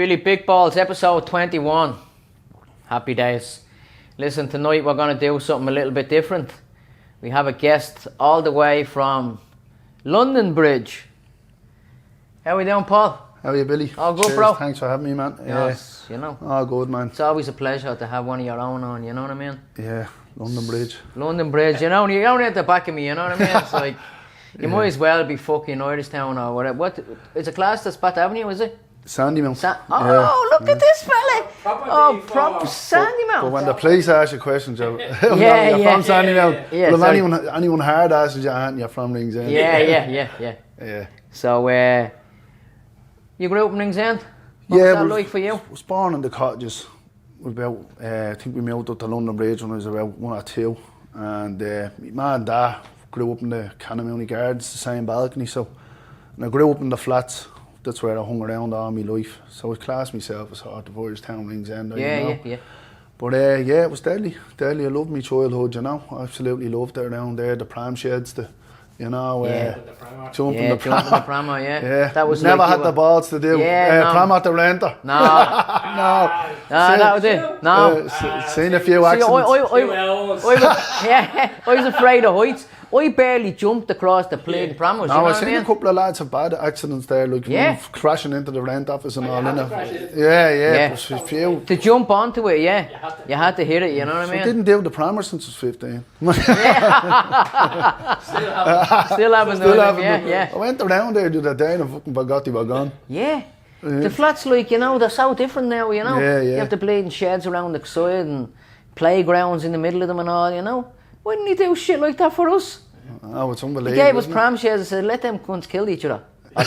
Billy Big Balls, episode 21. Happy days. Listen, tonight we're going to do something a little bit different. We have a guest all the way from London Bridge. How are we doing, Paul? How are you, Billy? All good, Cheers, bro. Thanks for having me, man. Yes, you know. All good, man. It's always a pleasure to have one of your own on, you know what I mean? Yeah, London Bridge. London Bridge, you know, you're only at the back of me, you know what I mean? It's like, you might as well be fucking Irish Town or whatever. What, it's a class that's Pat Avenue, is it? Sandyman. Look at this fella! Proper Sandyman. But when the police ask you questions, you're Yeah, from Sandyman. Yeah, Well, sorry. if anyone hard asks you, you're from Ringsender. Yeah. So, you grew up in Ringsender? What was that like for you? I was born in the cottages. About, I think we moved up to London Bridge when I was about 1 or 2. And my mum and dad grew up in the Canamuni Gardens, the same balcony. So, and I grew up in the flats. That's where I hung around all my life. So I classed myself as sort of Irish Town Ringsender, Yeah. But it was deadly. I loved my childhood, you know. I absolutely loved it around there. The pram sheds, jumping the pram. Yeah. That was never like had the balls to do. Pram at the renter. No. No. That was it. No. Seen a few accidents. I was afraid of heights. I barely jumped across the plain pram. You know I've seen what I mean? a couple of lads have bad accidents there, like crashing into the rent office and all. Yeah. But a few. To jump onto it, you had to hit it. You know what I mean? I didn't do the prammer since I was 15. Still haven't done it. Yeah. I went around there the other day and I fucking forgot they were gone. Yeah. The flats, like, you know, they're so different now, you know. Yeah. You have the bleeding sheds around the side and playgrounds in the middle of them and all, you know. Why didn't he do shit like that for us? Oh, it's unbelievable. He gave us pram sheds and said, let them cunts kill each other. Or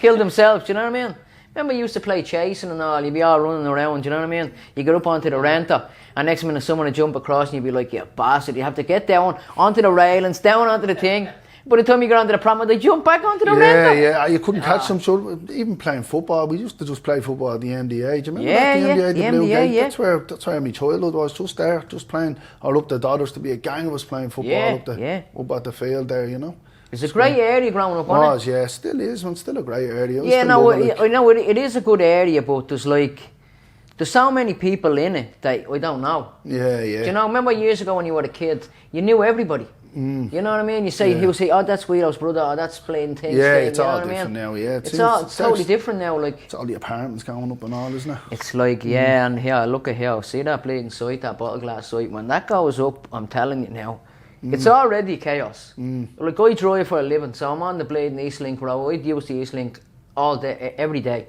kill themselves, do you know what I mean? Remember you used to play chasing and all, you'd be all running around, do you know what I mean? You get up onto the renter and next minute someone would jump across and you'd be like, you bastard, you have to get down onto the railings, down onto the thing. By the time you got onto the pram, they jump back onto the renter. Yeah, you couldn't catch them. So even playing football, we used to just play football at the MDA. Do you remember that? The Blue Gate? Yeah. That's where my childhood was, just there, just playing. Or up the Dodders to be a gang of us playing football up at the field there, you know. It's a great area growing up, wasn't it? Yeah, still is, man. Still a great area. Yeah, no, I know it is a good area, but there's so many people in it that I don't know. Yeah. Do you know, remember years ago when you were a kid, you knew everybody. You know what I mean? You say, he'll say, oh, that's Guido's brother, or that's playing things. Yeah, it's all different now, It's totally different now, like. It's all the apartments going up and all, isn't it? It's like, and here, look at here, see that bleeding site, that bottle glass site, when that goes up, I'm telling you now, it's already chaos. Like, I drive for a living, so I'm on the bleeding East Link Road. I'd use the East Link all day, every day.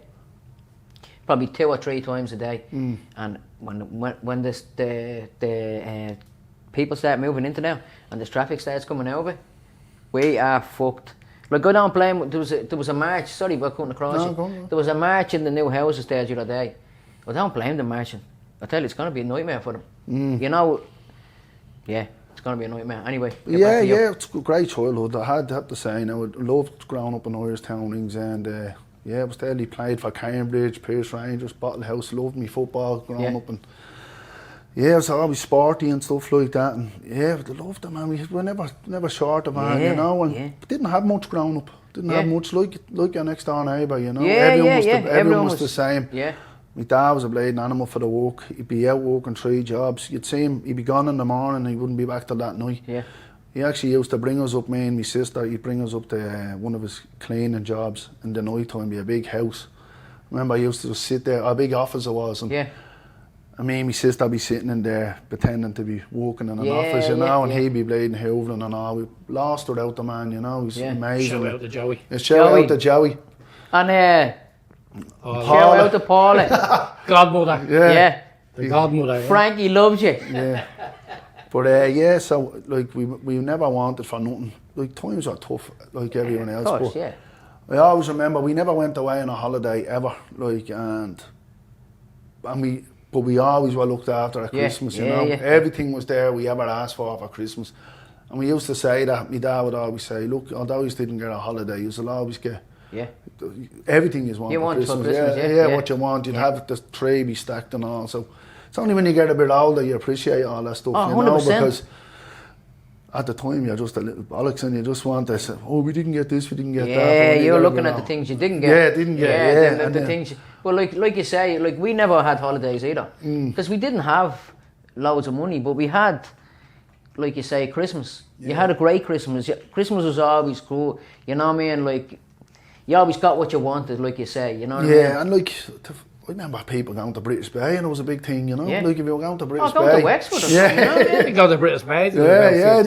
Probably 2 or 3 times a day. And when the people start moving into now and the traffic starts coming over, we are fucked. Like, I don't blame, there was a march, sorry about cutting across you. There was a march in the new houses there the other day. I don't blame them marching. I tell you, it's going to be a nightmare for them. You know, it's going to be a nightmare. Anyway. It's a great childhood. I have to say, you know, I loved growing up in Irish Town and I was there. He played for Cambridge, Pierce Rangers, Bottle House. Loved me football growing up, and I was always sporty and stuff like that. And I loved it, man. We were never short of man, you know. And didn't have much growing up. Didn't have much like your next door neighbour, you know. Everyone was the same. Yeah. My dad was a bleeding animal for the work. He'd be out working 3 jobs. You'd see him. He'd be gone in the morning. And he wouldn't be back till that night. Yeah. He actually used to bring us up, me and my sister, he'd bring us up to one of his cleaning jobs in the night time, be a big house. Remember, I used to just sit there, a big office it was, and me and my sister would be sitting in there pretending to be working in an office, you know, and he'd be bleeding, hoovering and all. We lost without the man, you know, he's amazing. Shout out to Joey. Shout out to Joey. And shout out to Paula. Godmother. Yeah. The godmother. Frankie loves you. Yeah. But so like we never wanted for nothing. Like times are tough, like everyone else. Of course, I always remember we never went away on a holiday ever. Like and we always were looked after at Christmas. You know, everything was there we ever asked for Christmas. And we used to say that. My dad would always say, look, although you didn't get a holiday, you'll always get. Everything is one for Christmas. What you want. You'd have the tray be stacked and all. So it's only when you get a bit older you appreciate all that stuff, you know, 100%. because at the time you're just a little bollocks and you just want to say, oh, we didn't get this, we didn't get that. Yeah, you're looking at the things you didn't get. Yeah, didn't get. The things. But like you say, like we never had holidays either. Because we didn't have loads of money, but we had, like you say, Christmas. Yeah. You had a great Christmas. Christmas was always cool. You know what I mean? Like, you always got what you wanted, like you say. You know what I mean? Yeah, and like, I remember people going to British Bay, and it was a big thing, you know. Yeah. Like if you were going to British Bay, go to Wexford or something. You know what I mean? You go to British Bay. Yeah.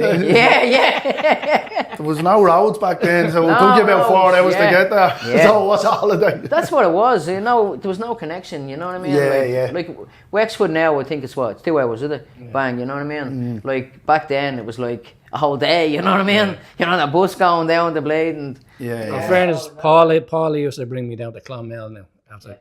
There was no roads back then, so it took you about 4 hours to get there. Yeah. So it was a holiday. That's what it was. You know, there was no connection. You know what I mean? Like Wexford now, I think it's 2 hours, is it? Yeah. Bang. You know what I mean? Like back then, it was like a whole day. You know what I mean? Yeah. You know, the bus going down the Blade and. In fairness, Paulie used to bring me down to Clonmel now. After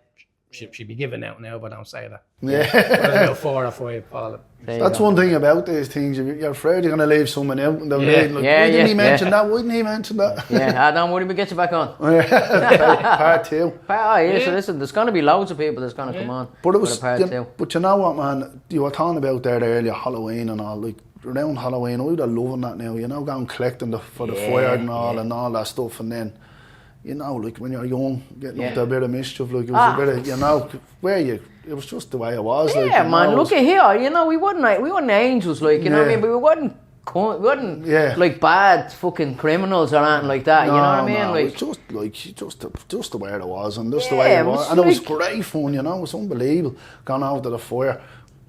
she'd be giving out now, but I don't say that. Yeah. About 4 or 5, Paulie. That's one thing about these things. You're afraid you're going to leave someone out in the Blade. Like, why didn't he mention that? Why didn't he mention that? Yeah, don't worry, we'll get you back on. Part 2. So listen, there's going to be loads of people that's going to come on. But it was part 2. But you know what, man? You were talking about there earlier, Halloween and all. Like, around Halloween, I would have loving that now. You know, going collecting for the fire and all that stuff, and then. You know, like when you're young, getting up to a bit of mischief, like it was a bit of, you know, it was just the way it was. Yeah, like, man, look at here, you know, we weren't angels, like, you know what I mean, but we wasn't like bad fucking criminals or anything like that, you know what I mean? Like, it was just the way it was, and just the way it was, and it was great fun, you know, it was unbelievable, going out to the fire,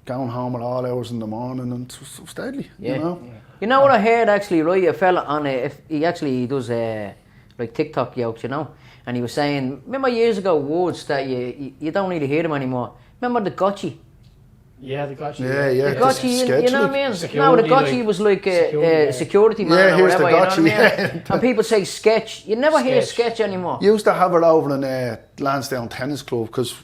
going home at all hours in the morning, and it was deadly, you know. You know what I heard actually, right, a fella on he does like TikTok jokes, you know, and he was saying, remember years ago words that you don't really hear them anymore. Remember the gotchi? Yeah, the gotchi. Yeah. The gotchi, you know what I mean? No, the gotchi was like a security man or whatever, you know what I mean? And people say sketch. You never hear sketch anymore. You used to have it over in Lansdowne Tennis Club, because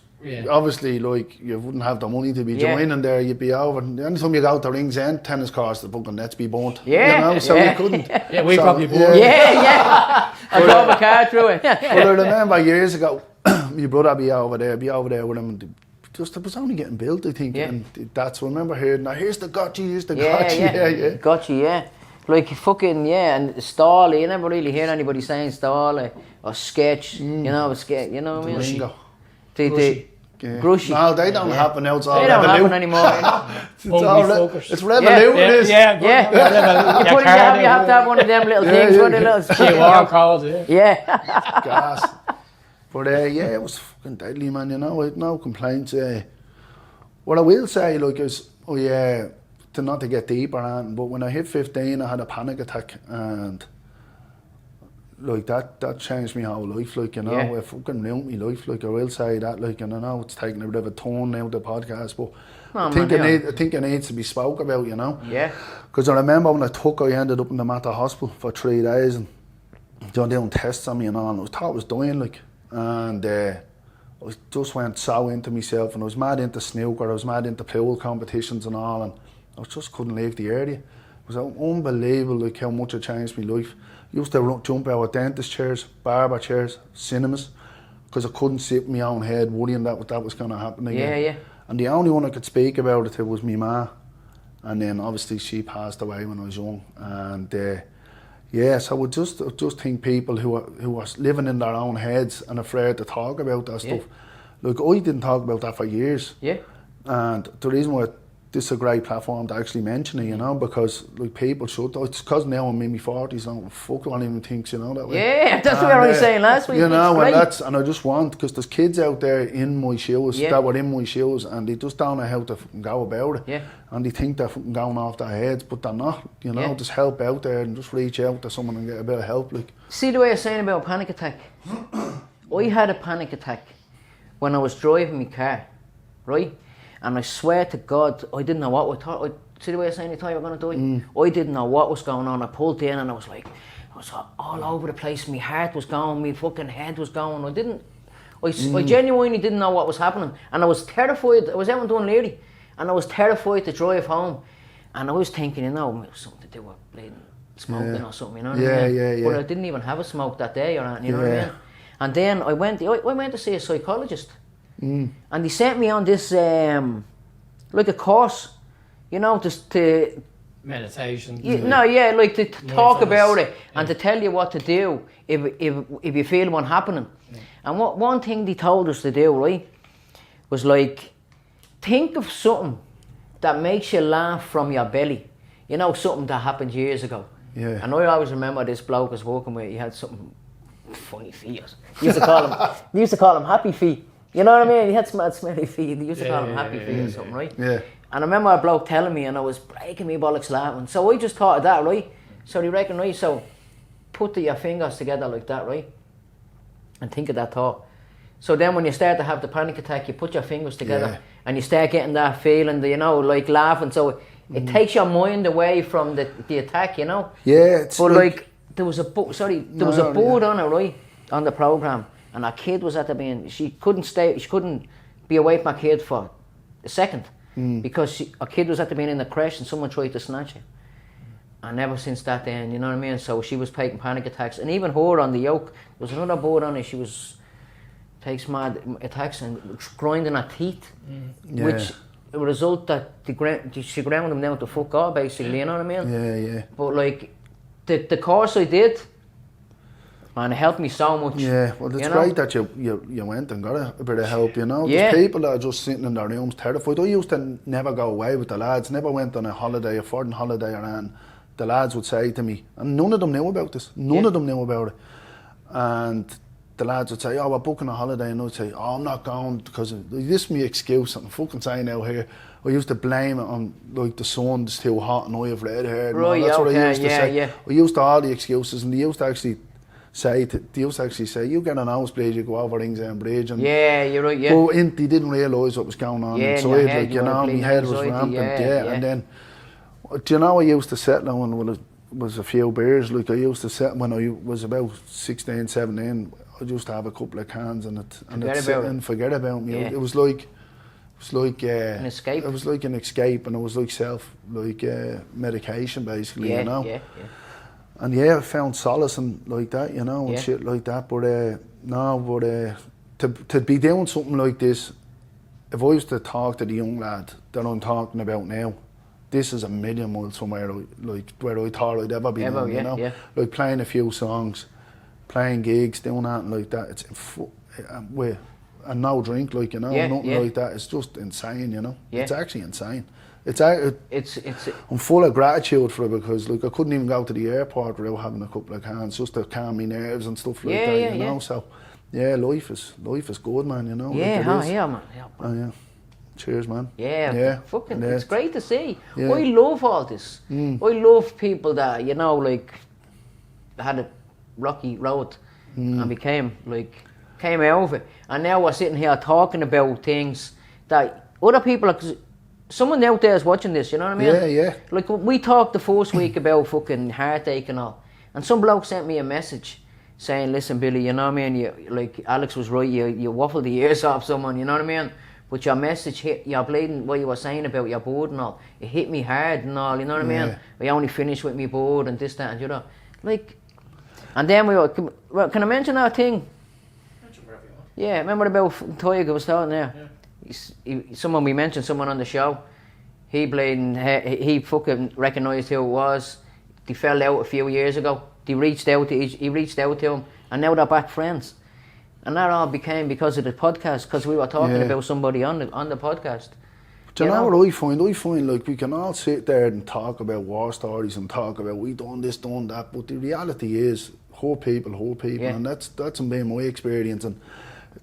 obviously, like, you wouldn't have the money to be joining there, you'd be over. The only time you go to Ringsender tennis courts, the fucking nets be burnt. Yeah. You know, so you couldn't. Yeah, we probably burnt. Yeah. I drove a car through it. But I remember years ago, my brother be over there with him, and it was only getting built, I think. And that's, I remember hearing, now here's the gotchi, gotchi. Gotchi, yeah. Like fucking, and stall, you never really hear anybody saying stall or sketch, you know, you know what I mean? Grushy. Grushy. No, they don't happen now. It's all they don't happen anymore. You know? It's Revolut. Yeah. You have to have one of them little things. One of those. QR codes. Yeah. Gas. But it was fucking deadly, man. You know, I had no complaints. What I will say, like, is to not to get deeper on, but when I hit 15, I had a panic attack, and like that changed my whole life, like, you know, it fucking ruined my life, like, I will say that, like, and I know it's taking a bit of a turn now, the podcast, but I think it needs to be spoke about, you know. Yeah. Because I remember when I ended up in the Mater Hospital for 3 days, and they were doing tests on me and all, and I thought I was dying, like, and I just went so into myself, and I was mad into snooker, I was mad into pool competitions and all, and I just couldn't leave the area. It was unbelievable, like, how much it changed my life. Used to jump out of dentist chairs, barber chairs, cinemas, because I couldn't sit in my own head worrying that was going to happen again. Yeah. And the only one I could speak about it was my ma, and then obviously she passed away when I was young. And so I just think people who are living in their own heads and afraid to talk about that stuff. Like, I didn't talk about that for years. Yeah. And the reason why this is a great platform to actually mention it, you know, because like people should. It's because now I'm in my 40s, and fuck one even thinks, you know, that way. Yeah, that's what I was saying last week. You know, and I just want, because there's kids out there in my shoes that were in my shoes, and they just don't know how to go about it. Yeah. And they think they're going off their heads, but they're not. You know, just help out there and just reach out to someone and get a bit of help. Like, see the way I was saying about a panic attack. I had a panic attack when I was driving my car, right? And I swear to God, I didn't know what I thought. See the way I was saying, you thought you were going to die? I didn't know what was going on. I pulled in and I was like, I was all over the place. My heart was going, my fucking head was going. I genuinely didn't know what was happening. And I was terrified. I was out in Dunleary, and I was terrified to drive home. And I was thinking, you know, it was something to do with bleeding, smoking or something, you know what I mean? Yeah. But I didn't even have a smoke that day or anything, you know what I mean? And then I went to see a psychologist. And they sent me on this, like a course, you know, just to meditation. Like to talk about it and to tell you what to do if you feel one happening. And one thing they told us to do, right, was like, think of something that makes you laugh from your belly. You know, something that happened years ago. Yeah. And I always remember this bloke I was working with, he had something funny feet. They used to call him happy feet. You know what I mean? He had smelly feet. They used to call him happy feet or something, right? Yeah. And I remember a bloke telling me, and I was breaking me bollocks laughing. So I just thought of that, right? So they reckon, right, so put your fingers together like that, right? And think of that thought. So then when you start to have the panic attack, you put your fingers together and you start getting that feeling, you know, like laughing. So it takes your mind away from the attack, you know? Yeah. It's but like there was a board on it, right, on the programme, and a kid was at the being, she couldn't be away from a kid for a second because a kid was at the being in the crash and someone tried to snatch her. And ever since that then, you know what I mean? So she was taking panic attacks, and even her on the yoke, there was another board on it, she was takes mad attacks and grinding her teeth, which a result that she ground them down to fuck off, basically, you know what I mean? Yeah. But like the course I did, man, it helped me so much. Yeah, well, it's great that you went and got a bit of help, you know. There's people that are just sitting in their rooms terrified. I used to never go away with the lads, never went on a holiday, a foreign holiday or anything. The lads would say to me, and none of them knew about this, none of them knew about it. And the lads would say, oh, we're booking a holiday, and I'd say, oh, I'm not going because this is my excuse, I'm fucking saying out here. I used to blame it on like the sun's too hot and I have red hair. Right, that's what I used to say. Yeah. I used to all the excuses, and they used to actually say, you get an nosebleed, you go over Ringsender Bridge. And you're right, yeah. But they didn't realise what was going on inside, like, you know, my head was rampant, and then, do you know, I used to sit down when it was a few beers, like I used to sit when I was about 16, 17, I used to have a couple of cans and forget about me. It was like an escape. It was like an escape, and it was like medication, basically, you know. And I found solace in like that, you know, and shit like that. But to be doing something like this, if I was to talk to the young lad that I'm talking about now, this is a million miles from where I thought I'd ever be, you know. Like playing a few songs, playing gigs, doing that and like that. It's with and no drink, like, you know, nothing like that. It's just insane, you know. It's actually insane. I'm full of gratitude for it, because like I couldn't even go to the airport without having a couple of cans just to calm my nerves and stuff like that, you know. So life is good, man, you know. Man. Cheers, man. Fucking it's great to see. I love all this. I love people that, you know, like had a rocky road and came out of it, and now we're sitting here talking about things that other people someone out there is watching this, you know what I mean? Like we talked the first week about fucking heartache and all, and some bloke sent me a message saying, listen, Billy, you know what I mean, like Alex was right, you waffled the ears off someone, you know what I mean? But your message hit, your bleeding, what you were saying about your board and all, it hit me hard and all, you know what I mean? I only finished with me board and this, that and the other. Like, and then can I mention that thing? Yeah, remember about Tiger was talking there? We mentioned someone on the show. He fucking recognised who it was. They fell out a few years ago. He reached out to him, and now they're back friends. And that all became because of the podcast, because we were talking about somebody on the podcast. Do you know what I find? I find like we can all sit there and talk about war stories and talk about we done this, done that, but the reality is whole people, and that's been my experience. And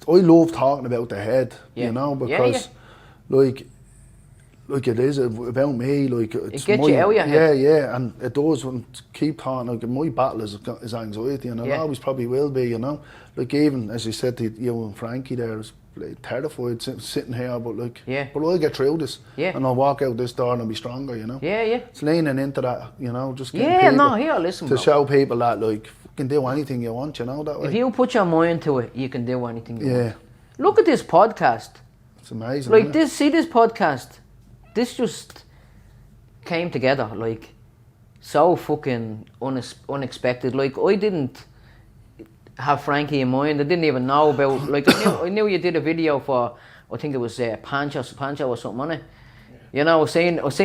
I love talking about the head, you know, because like it is about me, like it's it gets you out of your head. And it does. When keep talking, like my battle is anxiety, and it always probably will be, you know. Like even as you said to you and Frankie there, I was terrified sitting here, but I'll get through this, and I'll walk out this door and I'll be stronger, you know. It's leaning into that, you know, just getting people to show people that like you can do anything you want, you know, that way. If you put your mind to it, you can do anything you want. Look at this podcast. It's amazing. Like this podcast. This just came together like so fucking unexpected. Like I didn't have Frankie in mind. I didn't even know about, like I knew you did a video for, I think it was Pancho or something on it. You know, I was saying that was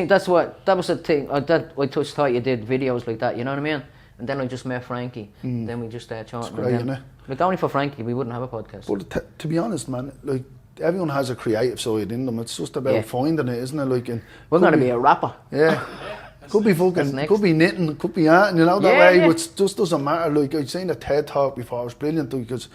the thing. I just thought you did videos like that. You know what I mean? And then I just met Frankie. Then we just started chatting. It's great, isn't it? Like only for Frankie, we wouldn't have a podcast. But to be honest, man, like everyone has a creative side in them. It's just about finding it, isn't it? Like, we're gonna be a rapper. Yeah. Could be fucking, could be knitting, could be arting, you know, that way, it just doesn't matter. Like, I'd seen a TED talk before, it was brilliant, because,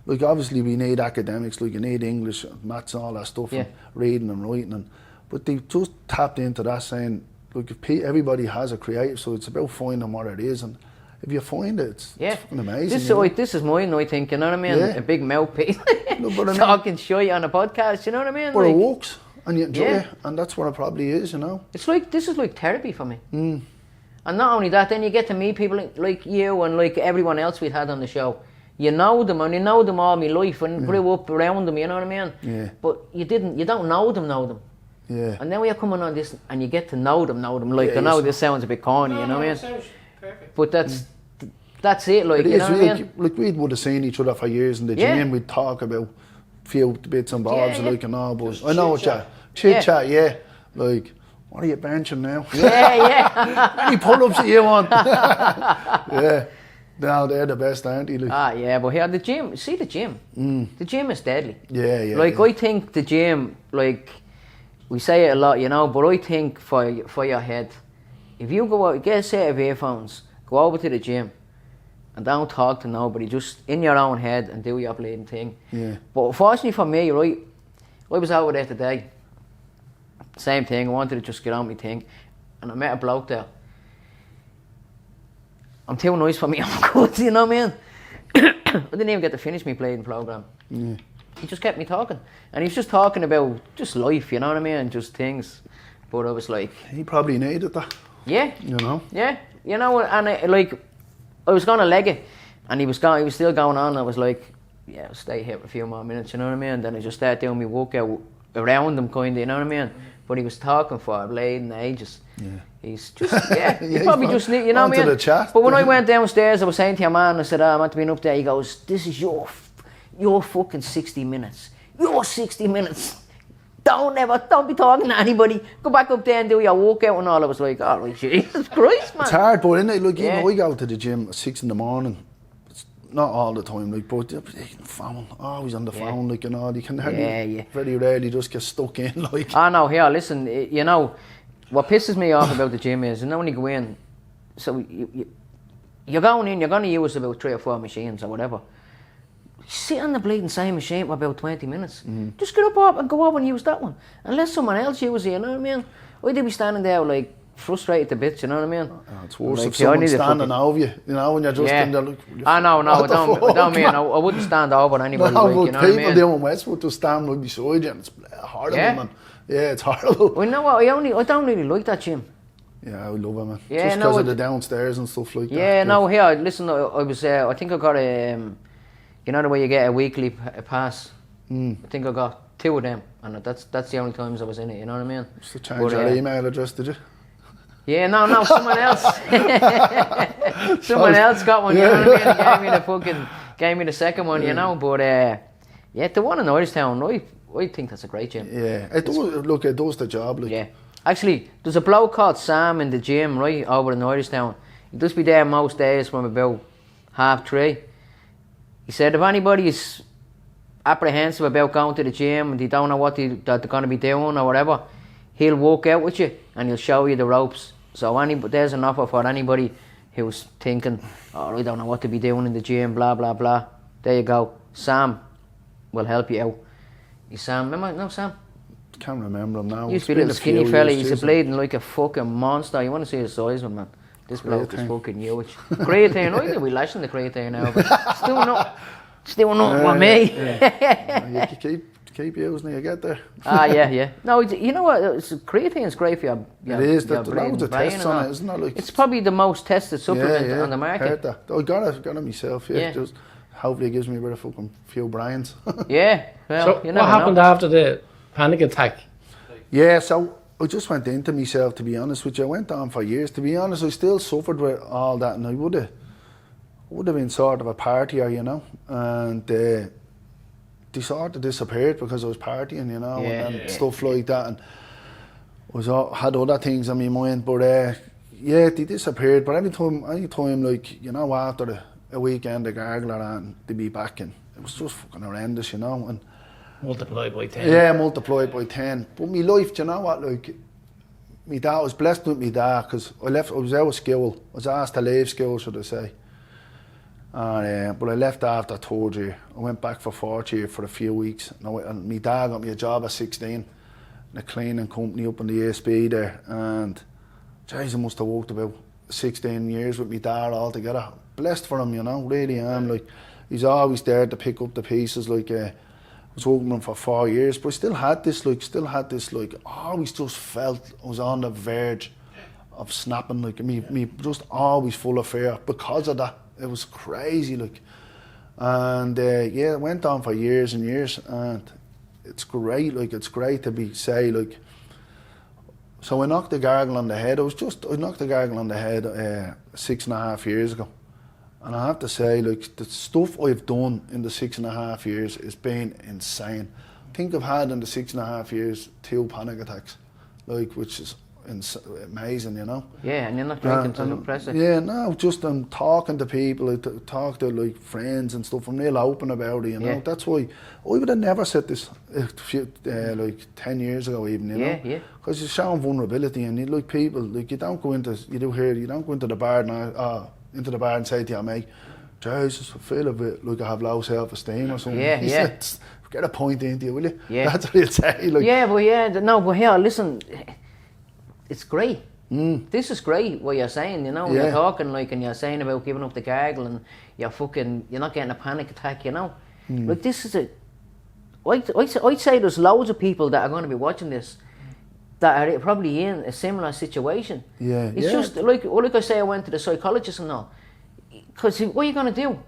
like, obviously we need academics, like, you need English, maths, all that stuff, and reading and writing, but they just tapped into that, saying, look, if everybody has a creative, so it's about finding what it is, and if you find it, it's fucking amazing. This is mine, I think, you know what I mean? A big mouthpiece, talking shit on a podcast, you know what I mean? But it works. And you enjoy it, and that's what it probably is, you know. It's like, this is like therapy for me. And not only that, then you get to meet people like you and like everyone else we've had on the show. You know them, and you know them all my life, and grew up around them, you know what I mean? Yeah. But you don't know them. Yeah. And then when you're coming on this, and you get to know them, like, I know this sounds a bit corny, you know what I mean? Sounds perfect. But that's it, like, you know what I mean? Like, we would have seen each other for years in the gym, we'd talk about few bits and bobs, like, and all, but I know what chit chat, like, what are you benching now? How many pull-ups do you want? No, they're the best, aren't they? Like. But here, the gym the gym is deadly. Like, I think the gym, like, we say it a lot, you know, but I think for your head, if you go out, get a set of earphones, go over to the gym, and don't talk to nobody, just in your own head and do your bleeding thing. But unfortunately for me, right, I was over there today, same thing, I wanted to just get on my thing, and I met a bloke there. I'm too nice for me, I'm good, you know what I mean? I didn't even get to finish my bleeding programme. He just kept me talking, and he was just talking about just life, you know what I mean, just things. But I was like... He probably needed that. Yeah. You know? Yeah, you know, and I was going to leg it, and he was still going on. I was like, yeah, I'll stay here for a few more minutes, you know what I mean? And then I just started doing my workout around him, kind of, you know what I mean? But he was talking for bleeding ages. He's just, he probably just need, you know what I mean? But when I went downstairs, I was saying to your man, I said, I'm not being up there. He goes, this is your fucking 60 minutes. Your 60 minutes. Don't be talking to anybody. Go back up there and do your workout and all. I was like, oh, right, Jesus Christ, man. It's hard, but isn't it? Like, you know, I go to the gym at 6 in the morning. It's not all the time, like, but phone, always on the phone, like, you know, you can very rarely just get stuck in, like. I know, here, listen, you know, what pisses me off about the gym is, you know, when you go in, so you're going in, you're going to use about 3 or 4 machines or whatever. Sit on the bleeding same machine for about 20 minutes. Just get up and go over and use that one. Unless someone else uses it, you know what I mean? I'd be standing there like frustrated to bits, you know what I mean? It's worse like, if someone's standing over you, you know, when you're just in there. I don't mean, I wouldn't stand over anybody, like, you know what I mean? People doing Westwood just stand right beside you, and it's horrible, man. Yeah, it's horrible. Well, you know what, I don't really like that gym. Yeah, I love it, man. Yeah, just because of the downstairs and stuff like that. Yeah, no, here, listen, I think I got a... You know the way you get a weekly pass? I think I got 2 of them, and that's the only times I was in it, you know what I mean? Just to change your email address, did you? Yeah, no, someone else. Someone else got one, you know what I mean? Gave me the second one, you know, but the one in Irishtown, I think that's a great gym. Yeah, it does the job, like. Yeah. Actually, there's a bloke called Sam in the gym, right, over in Irishtown. He does be there most days from about 3:30. He said if anybody is apprehensive about going to the gym and they don't know what they're going to be doing or whatever, he'll walk out with you and he'll show you the ropes. So there's an offer for anybody who's thinking, oh, I don't know what to be doing in the gym, blah, blah, blah. There you go. Sam will help you out. He's Sam, remember? No, Sam? Can't remember him now. He used to be a little skinny fella. He's bleeding like a fucking monster. You want to see his size, man? This bloke is fucking huge. Creatine, I think we're lashing the creatine now, but still not with me. You keep using it, you get there. Yeah. No, you know what? Creatine is great for your it is. There's loads of tests on it, isn't it? Like, it's probably the most tested supplement on the market. Heard that. I got it myself. Yeah. Just hopefully it gives me a bit of fucking few brains. Yeah. Well, so what happened after the panic attack? Yeah. So I just went into myself, to be honest with you. I went on for years. To be honest, I still suffered with all that, and I would have been sort of a partier, you know, and they sort of disappeared because I was partying, you know, and stuff like that. And had other things on my mind, but yeah, they disappeared. But any time, like, you know, after a weekend, the gargler and they be back in, it was just fucking horrendous, you know. And multiplied by 10. yeah, multiplied by 10. But my life, do you know what, like, my dad, I was blessed with my dad, because I was out of school. I was asked to leave school, should I say. And, but I left after third year. I went back for fourth year for a few weeks. And my dad got me a job at 16 in a cleaning company up in the ASB there. And, geez, I must have worked about 16 years with my dad altogether. Blessed for him, you know, really am. Like, he's always there to pick up the pieces. Like, I was working with him for 4 years, but I still had this, like, always just felt I was on the verge of snapping. Like, me just always full of fear because of that. It was crazy, like. And, yeah, it went on for years and years, and it's great, like, it's great to say, like, so I knocked the gargle on the head. I knocked the gargle on the head 6.5 years ago. And I have to say, like, the stuff I've done in the 6.5 years has been insane. I think I've had in the 6.5 years 2 panic attacks, like, which is amazing, you know. Yeah, and you're not drinking to suppress it. Yeah, no, just I'm talking to people, I talk to like friends and stuff. I'm real open about it, you know. Yeah. That's why I would have never said this like 10 years ago, even, you know. Yeah. Because you're showing vulnerability, and you like people, like you don't go into the bar and into the bar and say to your mate, Jesus, I feel a bit like I have low self-esteem or something. Yeah. Get a point into you, will you? Yeah. That's what you'd say. Like. Yeah, but here, listen. It's great. This is great what you're saying, you know. Yeah. You're talking like, and you're saying about giving up the gargle, and you're not getting a panic attack, you know. Like, this is I'd say there's loads of people that are going to be watching this that are probably in a similar situation. Yeah. It's just like I say, I went to the psychologist and all. Because what are you going to do?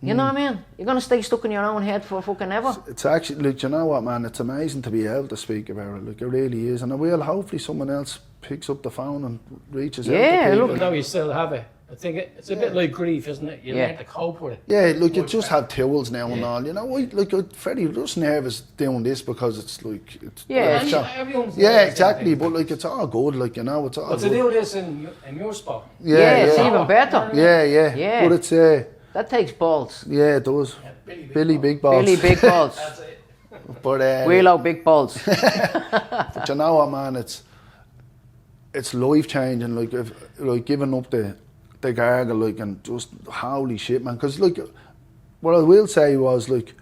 You know what I mean? You're going to stay stuck in your own head for fucking ever. It's actually, like, you know what, man, it's amazing to be able to speak about it. Like, it really is. And I will, hopefully someone else picks up the phone and reaches out to people. Yeah, look, now you still have it. I think it's a bit like grief, isn't it? You learn to cope with it. Yeah, like, you just have tools now and all. You know, I'm very just nervous doing this because it's like... Everyone's exactly. But, like, it's all good, like, you know, it's all good. But to do this in your spot. Yeah, it's even better. Yeah. But it's... that takes balls. Yeah, it does. Billy Big Balls. Billy Big Balls. That's it. But Wheel out big balls. But you know what, man, it's life changing. Like giving up the gargle, like, and just holy shit, man. Because, like, what I will say was, like,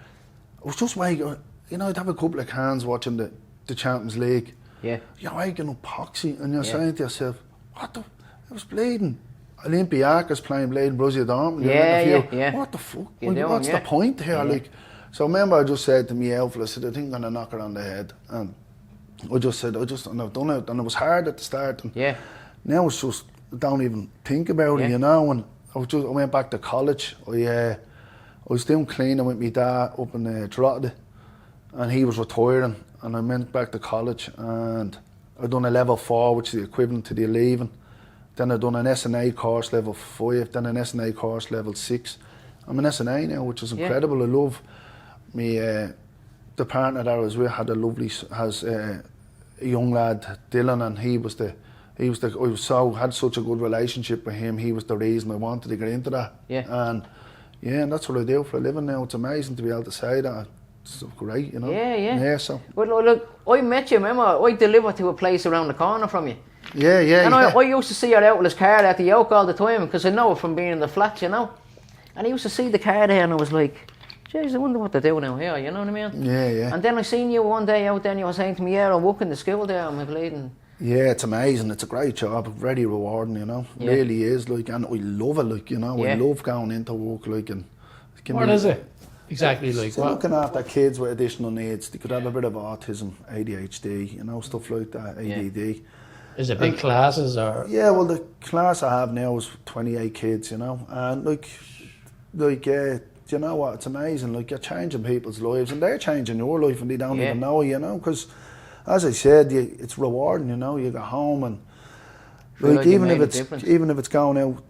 I was just waking, you know, I'd have a couple of cans watching the Champions League. Yeah. You're waking up poxy, and you're saying to yourself, what the? It was bleeding. Olympiacos playing bleeding Borussia Dortmund. Yeah. What the fuck? What's the point here? Yeah. Like, so I remember I just said to me outfit, I said, I think I'm gonna knock her on the head, and I just said, and I've done it, and it was hard at the start, and now it's just, I don't even think about it, you know. And I went back to college. I was doing cleaning with my dad up in Drogheda, and he was retiring, and I went back to college, and I done a level 4, which is the equivalent to the 11. Then I done an SNA course level 5, then an SNA course level 6. I'm an SNA now, which is incredible. I love me. The partner that I was with had a young lad, Dylan, and had such a good relationship with him. He was the reason I wanted to get into that. And that's what I do for a living now. It's amazing to be able to say that. It's great, you know. Yeah. So. Well, look, I met you. Remember, I delivered to a place around the corner from you. Yeah. And I used to see her out with his car at the yoke all the time, because I know it from being in the flats, you know. And I used to see the car there, and I was like, jeez, I wonder what they're doing out here, you know what I mean? Yeah. And then I seen you one day out there, and you were saying to me, I'm working the school there, I'm bleeding. Yeah, it's amazing. It's a great job, very rewarding, you know. It really is, like, and I love it, like, you know. I love going into work, like, and... What is it? Exactly, like what? Looking after kids with additional needs. They could have a bit of autism, ADHD, you know, stuff like that, ADD. Is it big classes or? Yeah, well, the class I have now is 28 kids, you know, and like, you know what? It's amazing. Like, you're changing people's lives, and they're changing your life, and they don't even know, you know. Because, as I said, it's rewarding, you know. You go home and, like, even if it's going out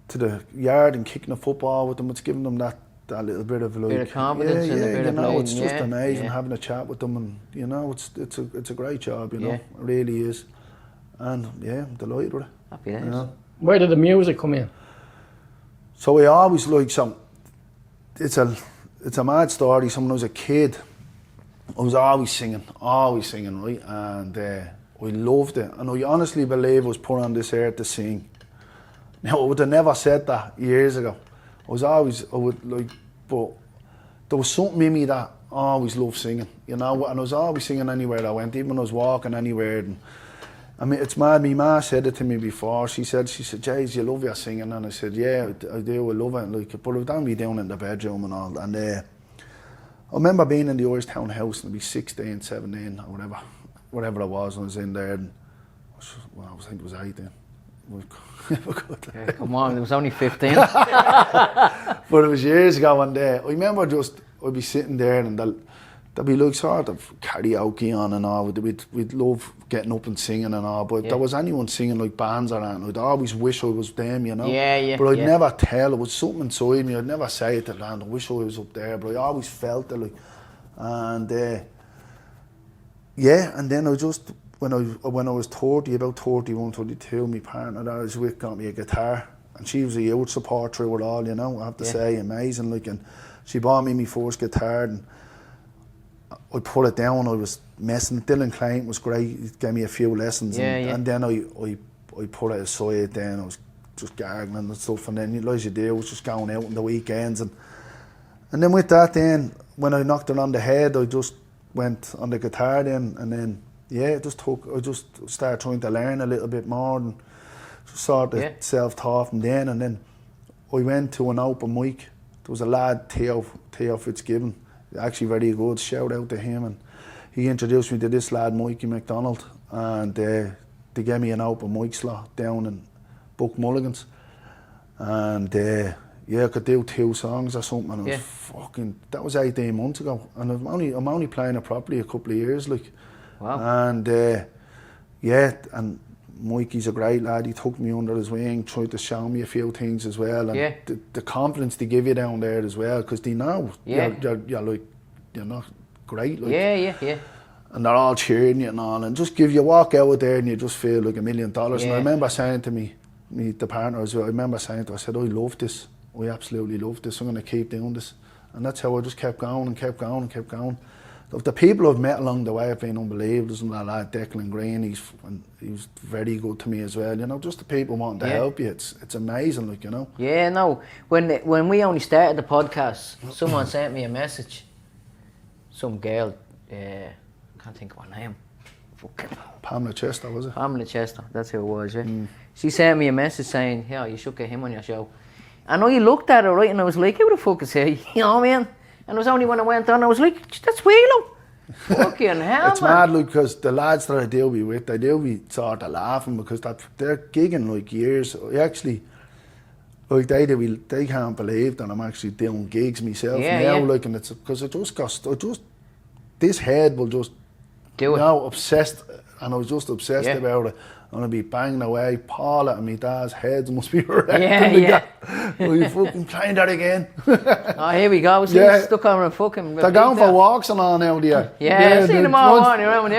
to the yard and kicking a football with them, it's giving them that little bit of, like, bit of confidence and a bit of bleeding, it's just amazing having a chat with them, and, you know, it's a great job, you know. It really is. And yeah, I'm delighted with it. Happy days. You know? Where did the music come in? So I always like it's a mad story. So when I was a kid, I was always singing, right? And I loved it. And I honestly believe I was put on this earth to sing. Now, I would have never said that years ago. But there was something in me that I always loved singing, you know, and I was always singing anywhere I went, even when I was walking anywhere. And I mean, it's mad, my ma said it to me before. She said, Jays, you love your singing? And I said, yeah, I do, I love it. Like, but I would only be down in the bedroom and all. And I remember being in the Irish Town house, and I'd be 16, 17, or whatever it was, when I was in there. And I think it was 18. Yeah, come on, it was only 15. But it was years ago, and I remember I'd be sitting there, and there'd be like sort of karaoke on and all. We'd love getting up and singing and all, but if there was anyone singing like bands or anything, I'd always wish I was them, you know. Yeah. But I'd never tell. It was something inside me. I'd never say it to land. I wish I was up there, but I always felt it, like. And and then I just. When I was 30, about 31, 32, my partner that I was with got me a guitar, and she was a youth support through it all, you know, I have to say, amazing, like, and she bought me my first guitar, and I put it down, I was messing, Dylan Klein was great, he gave me a few lessons, and then I put it aside, then I was just gargling and stuff, and then, like you do, I was just going out on the weekends, and then with that then, when I knocked it on the head, I just went on the guitar then, and then I just started trying to learn a little bit more and just sort of self-taught from then. And then I went to an open mic. There was a lad, Theo Fitzgibbon, actually very good, shout out to him. And he introduced me to this lad, Mikey McDonald, and they gave me an open mic slot down in Buck Mulligan's. And I could do 2 songs or something. And it was that was 18 months ago. And I'm only playing it properly a couple of years, like. Wow. And and Mikey's a great lad. He took me under his wing, tried to show me a few things as well, and the confidence they give you down there as well, because they know you're not great, like. Yeah. And they're all cheering you and all, and just you walk out there and you just feel like $1 million. And I remember saying to me the partner as well, I said, I love this. I absolutely love this. I'm going to keep doing this. And that's how I just kept going and kept going and kept going. The people I've met along the way have been unbelievable. There's that lad Declan Green, he was very good to me as well. You know, just the people wanting to help you. It's amazing, like, you know. Yeah, no. When we only started the podcast, someone sent me a message. Some girl, can't think of her name. Pamela Chester, was it? Pamela Chester, that's who it was, yeah. She sent me a message saying, yeah, you should get him on your show. And I looked at her, right, and I was like, who the fuck is he? You know, man. And it was only when I went on, I was like, that's Whelan. Fucking hell, it's mad, like, because the lads that I deal with, they do be sort of laughing because they're gigging like years. Actually, like, they can't believe that I'm actually doing gigs myself now, like, and it's because this head will just do it. Obsessed, and I was just obsessed about it. And I'd be banging away, Paula and my dad's heads must be wrecked. Will you fucking playing that again? Oh, here we go. Stuck on a fucking. They're going for walks and all now, dear. I've seen them all on around,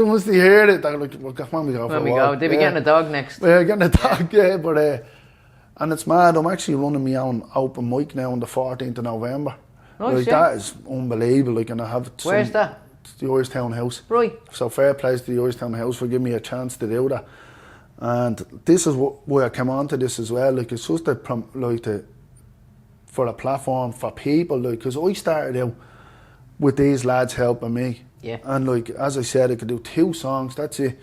Once they hear it, they're like, well, come on, we go for a walk. They'll be getting a dog next. Yeah, getting a dog, but and it's mad, I'm actually running my own open mic now on the 14th of November. Nice, that is unbelievable, like, and I have Where's that? The Irish Town House. Right. So fair play to the Irish Town House for giving me a chance to do that. And this is why I came on to this as well. Like, it's just for a platform for people. Like, because I started out with these lads helping me. Yeah. And like, as I said, I could do 2 songs. That's it.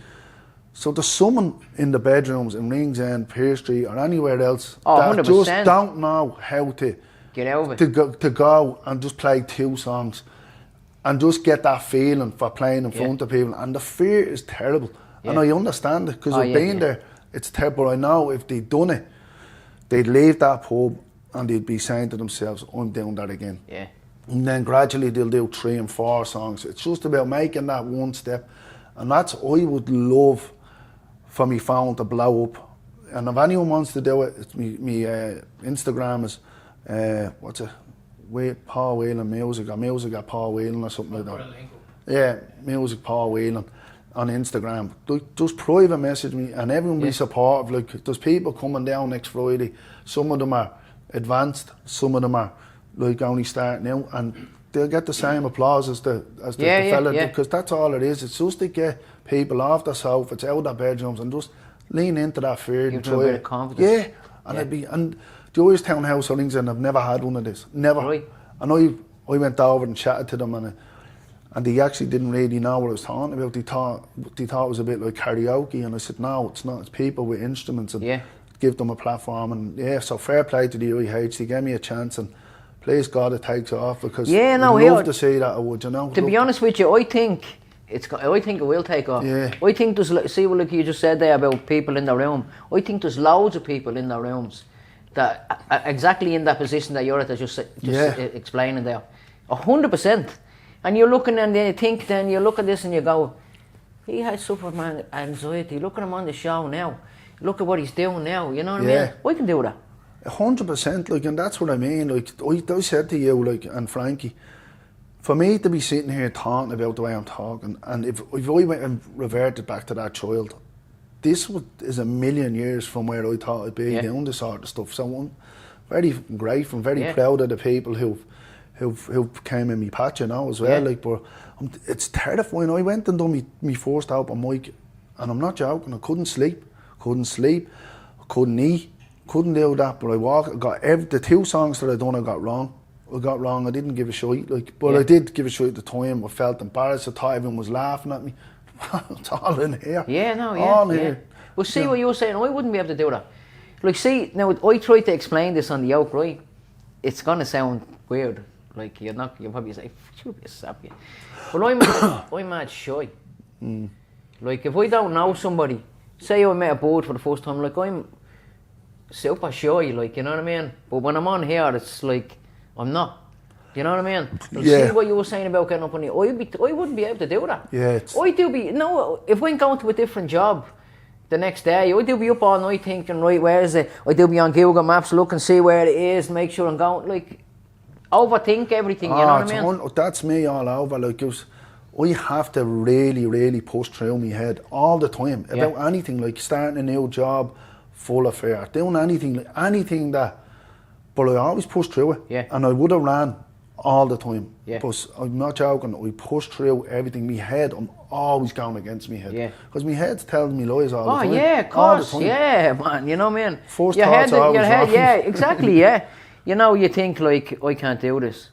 So there's someone in the bedrooms in Ringsender, Pearse Street, or anywhere else that 100%. just don't know how to get over it. To go and just play 2 songs. And just get that feeling for playing in front of people. And the fear is terrible. Yeah. And I understand it, because I've been there. It's terrible. I know if they'd done it, they'd leave that pub and they'd be saying to themselves, I'm doing that again. Yeah. And then gradually they'll do 3 and 4 songs. It's just about making that one step. And that's, I would love for me phone to blow up. And if anyone wants to do it, it's me Instagram is, what's it? Paul Whelan Music, or Music at Paul Whelan or something like that. Yeah, Music Paul Whelan. on Instagram. Just private message me and everyone be supportive. Like, there's people coming down next Friday. Some of them are advanced, some of them are like only starting out, and they'll get the same applause as the fella, because that's all it is. It's just to get people off their sofas, out of their bedrooms, and just lean into that fear and try a bit of confidence. Yeah, and the Irish Town House of Ringsender have never had one of this, never. Right. And I went over and chatted to them, and they actually didn't really know what I was talking about. They thought it was a bit like karaoke, and I said, no, it's not. It's people with instruments, and give them a platform. And so fair play to the IH. They gave me a chance, and please God it takes off, because I'd love to see that. I would, you know. To be honest with you, I think it will take off. Yeah. I think there's, like you just said there about people in the room. I think there's loads of people in the rooms that are exactly in that position that you're at, just explaining there. 100%. And you're looking and you think, then you look at this and you go, he has suffered anxiety. Look at him on the show now. Look at what he's doing now. You know what I mean? I can do that. 100%. Like, and that's what I mean. Like, I said to you, like, and Frankie, for me to be sitting here talking about the way I'm talking, and if I went and reverted back to that child, this is a million years from where I thought I'd be doing this sort of stuff. So I'm very grateful and very proud of the people who came in me patch, you know, as well. Like, but it's terrifying. I went and done me first open mic, and I'm not joking. I couldn't sleep, I couldn't eat, couldn't do that. But I got the 2 songs that I done, I got wrong. I didn't give a shit, like, but I did give a shit at the time. I felt embarrassed. I thought everyone was laughing at me. It's all in here. All in here. Well, see what you were saying. I wouldn't be able to do that. Like, see, now I tried to explain this on the out, right? It's gonna sound weird. Like, you'll probably say, "You be a sappy." But I'm mad shy. Like, if I don't know somebody, say I met a board for the first time, like, I'm super shy, like, you know what I mean? But when I'm on here, it's like I'm not. You know what I mean? See what you were saying about getting up on the... I wouldn't be able to do that. Yeah. If I'm going to a different job the next day, I do be up all night thinking, right, where is it? I do be on Google Maps, look and see where it is, make sure I'm going, like, overthink everything, you know what I mean? That's me all over, like, I have to really, really push through my head all the time about anything, like starting a new job, full of fear, doing anything that... But I always push through it, and I would have ran all the time. But I'm not joking, I push through everything. My head, I'm always going against my head. Because my head's telling me lies all the time. Oh yeah, of course, yeah, man, you know what I mean? First thoughts are always wrong. Yeah, exactly, yeah. You know, you think like, I can't do this.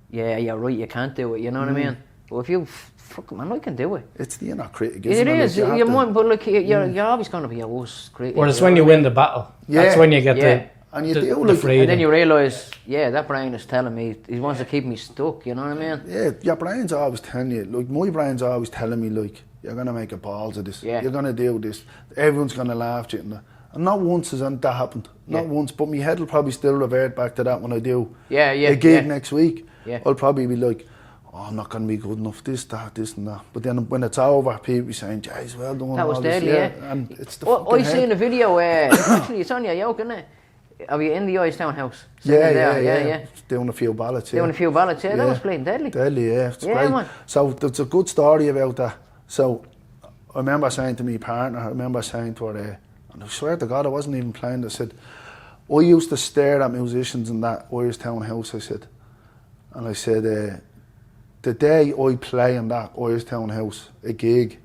Yeah, you're right, you can't do it, you know what I mean? But if you, fuck man, I can do it. It's the inner critic, isn't it? It is, you might, but like, you're always going to be your worst critic. Well, it's when you win the battle. That's when you get the... And you do, like, and then you realise, that brain is telling me, he wants to keep me stuck, you know what I mean? Yeah, your brain's always telling you, like, my brain's always telling me, like, you're going to make a balls of this, you're going to do this, everyone's going to laugh at you. And not once has that happened, not once, but my head will probably still revert back to that when I do a gig next week. I'll probably be like, oh, I'm not going to be good enough, this, and that. But then when it's over, people be saying, jeez, well done. That was deadly, And it's the fucking I seen a video, actually, it's on your yoke, isn't it? Are you in the Irish Town House? Yeah. Doing a few ballots, Doing a few ballots, that was playing deadly. Deadly, it's great. Man. So there's a good story about that. So I remember saying to my partner, to her, and I swear to God I wasn't even playing, I said, I used to stare at musicians in that Irish Town House, I said. And I said, the day I play in that Irish Town House, a gig,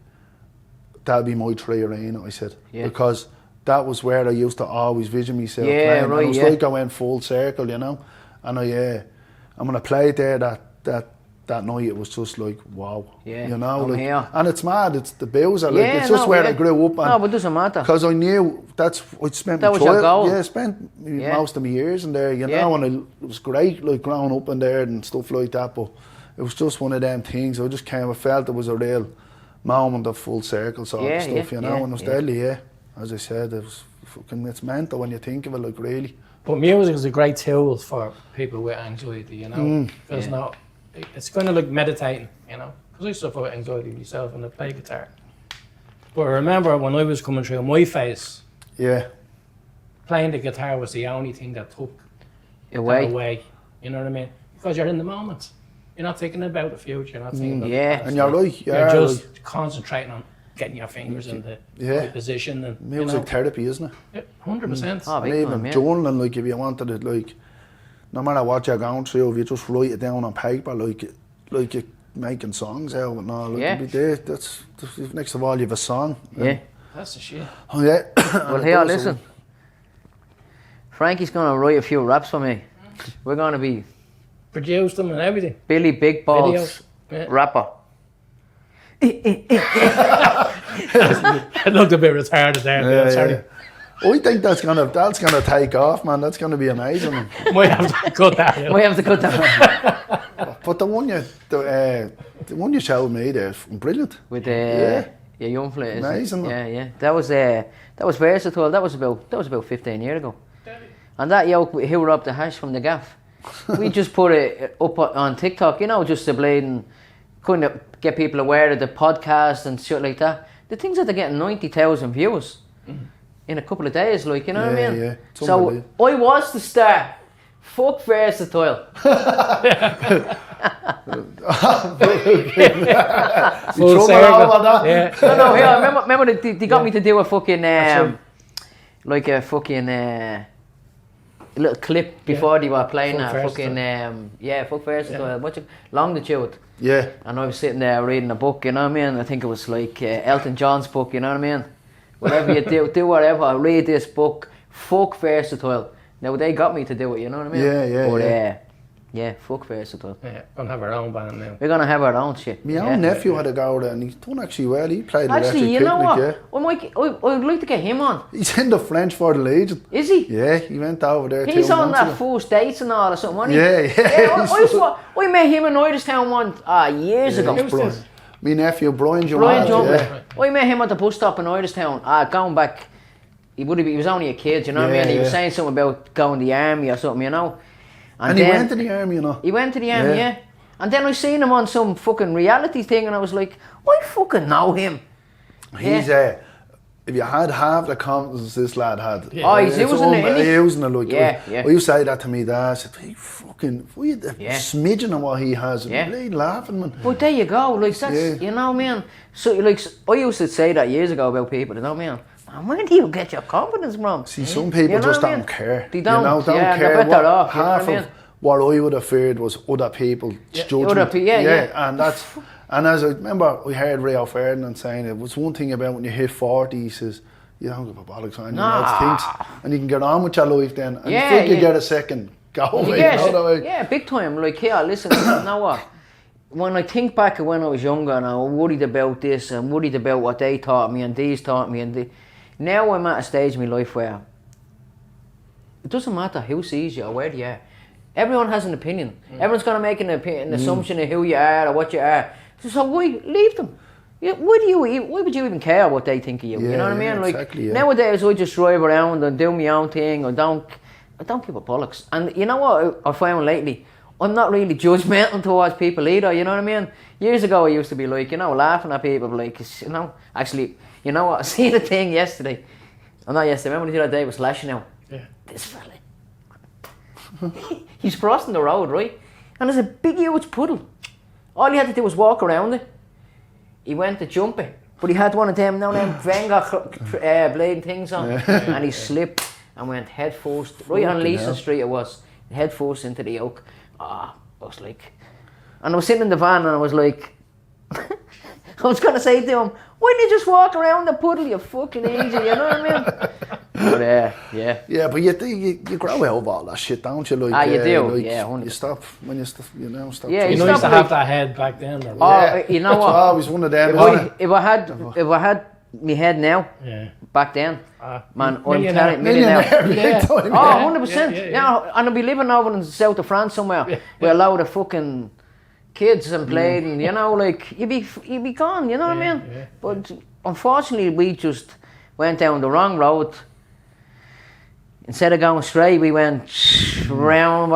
that'll be my 3 arena, I said. Because that was where I used to always vision myself playing. Right, and it was like I went full circle, you know. And I'm gonna play there that night. It was just like wow, you know. Like, and it's mad. It's the Bowser. Like, it's just where I grew up. And no, but it doesn't matter. Because I knew I'd spent that was your goal. Yeah, spent most of my years in there, you know. And it was great, like growing up in there and stuff like that. But it was just one of them things. I felt it was a real moment of full circle sort of stuff, you know. And it was deadly, As I said, it's mental when you think of it, like, really. But music is a great tool for people with anxiety, you know. It's kind of like meditating, you know. Because I suffer with anxiety myself and I play guitar. But I remember when I was coming through my phase, playing the guitar was the only thing that took away. You know what I mean? Because you're in the moment. You're not thinking about the future. You're not thinking about the past. And you're right. You're just concentrating on getting your fingers in the Yeah. right position. And, Music therapy, isn't it? 100%. Oh, And big even time, yeah. journaling, like if you wanted it, like no matter what you're going through, if you just write it down on paper, like you're making songs out of it and all, like Yeah. it'll be there. That's next of all, you have a song. Yeah. That's the shit. Oh yeah. Well, here, listen. Frankie's gonna write a few raps for me. We're gonna be Produced them and everything. Billy Big Balls Videos. Yeah. rapper. It looked a bit retarded there. Yeah, Sorry. yeah. I think that's gonna take off, man. That's gonna be amazing. Man. Might have to cut that out. We have to cut that But the one you showed me there is brilliant. with Yeah. your young fella. isn't it? Amazing, man. Yeah, yeah. That was versatile. That was about 15 years ago. And that yoke who robbed the hash from the gaff. We just put it up on TikTok, just to bladen, kind of get people aware of the podcast and shit like that. The things that they're getting 90,000 views in a couple of days, like, you know what I mean? Yeah, it's so unbelievable. I was the star. Fuck versatile. Full trouble circle. over that. Yeah. No, yeah, remember they got me to do a fucking, like a fucking, little clip before they were playing Fuck that fucking, fuck versatile, what's it, longitude. Yeah. And I was sitting there reading a book, you know what I mean? I think it was like Elton John's book, you know what I mean? Whatever you do whatever, read this book, fuck versatile. Now they got me to do it, you know what I mean? Yeah, But fuck versatile. Yeah, gonna have our own band now. We're gonna have our own shit. My own nephew had a go there and he's done actually well. He played Actually, electric you know picnic, what? I'd like to get him on. yeah. He's in the French for the Legion. Is he? Yeah, he went over there He's 2 on months that ago. First Dates and all or something, wasn't he? Yeah. I met him in Iristown years ago. He's Brian. My nephew, Brian Brian Jump. Jumpman. I met him at the bus stop in Iristown. Going back, he was only a kid, you know what I mean? He was saying something about going to the army or something, you know. And he went to the army, you know. He went to the army, yeah. And then I seen him on some fucking reality thing and I was like, I fucking know him. He's if you had half the confidence this lad had. Oh, he's using it, isn't he? He's using it, like. Yeah. I used to say that to me dad. I said, hey, fucking, we had a Yeah. smidgen of what he has. Yeah. And bleed laughing, man. But there you go, like that's, you know, man. So, like, I used to say that years ago about people, you know, man, where do you get your confidence from? See, some people You know just what I don't mean? care. They don't, you know, yeah, care. they're better off, you know half what I mean? of what I would have feared was other people's judgment. Other And that's, and as I remember, we heard Rio Ferdinand saying it was one thing about when you hit 40, he says, you don't give a bollocks on things, and you can get on with your life then, and you think you get a second go. Yeah, big time. Like, here, listen, you know what? When I think back of when I was younger and I was worried about this and worried about what they taught me and these taught me, and now I'm at a stage in my life where it doesn't matter who sees you or where you are. Everyone has an opinion. Everyone's going to make an assumption of who you are or what you are. So why leave them? Yeah, why would you even care what they think of you? Yeah, you know what I mean? Like exactly, nowadays, I just drive around and do my own thing. I don't give a bollocks. And you know what I found lately? I'm not really judgmental towards people either. You know what I mean? Years ago, I used to be like, laughing at people, like, Actually, you know what? I seen a thing yesterday. Oh, not yesterday. Remember the other day? I was lashing out. Yeah. This fella. He's crossing the road, right? And there's a big, huge puddle. All he had to do was walk around it. He went to jump it, but he had one of them Wenger blade things on, and he slipped and went head first, right on Leeson Street it was, head first into the oak. I was like, and I was sitting in the van and I was like, I was going to say to him, why didn't you just walk around the puddle, you fucking idiot, you know what I mean? But yeah. Yeah, but you grow out of all that shit, don't you? Like, you do, like, yeah, 100%. You stop when you stop. Yeah, You you used to stop, have that head back then. Or you know what? Always one of them. Isn't it? If I had my head now, back then, man, I'm telling millionaire. Yeah. Oh, 100%. Yeah. Yeah, and I'll be living over in the south of France somewhere with a load of fucking kids and playing, like you'd be gone, you know what I mean? Yeah. But unfortunately, we just went down the wrong road. Instead of going straight, we went round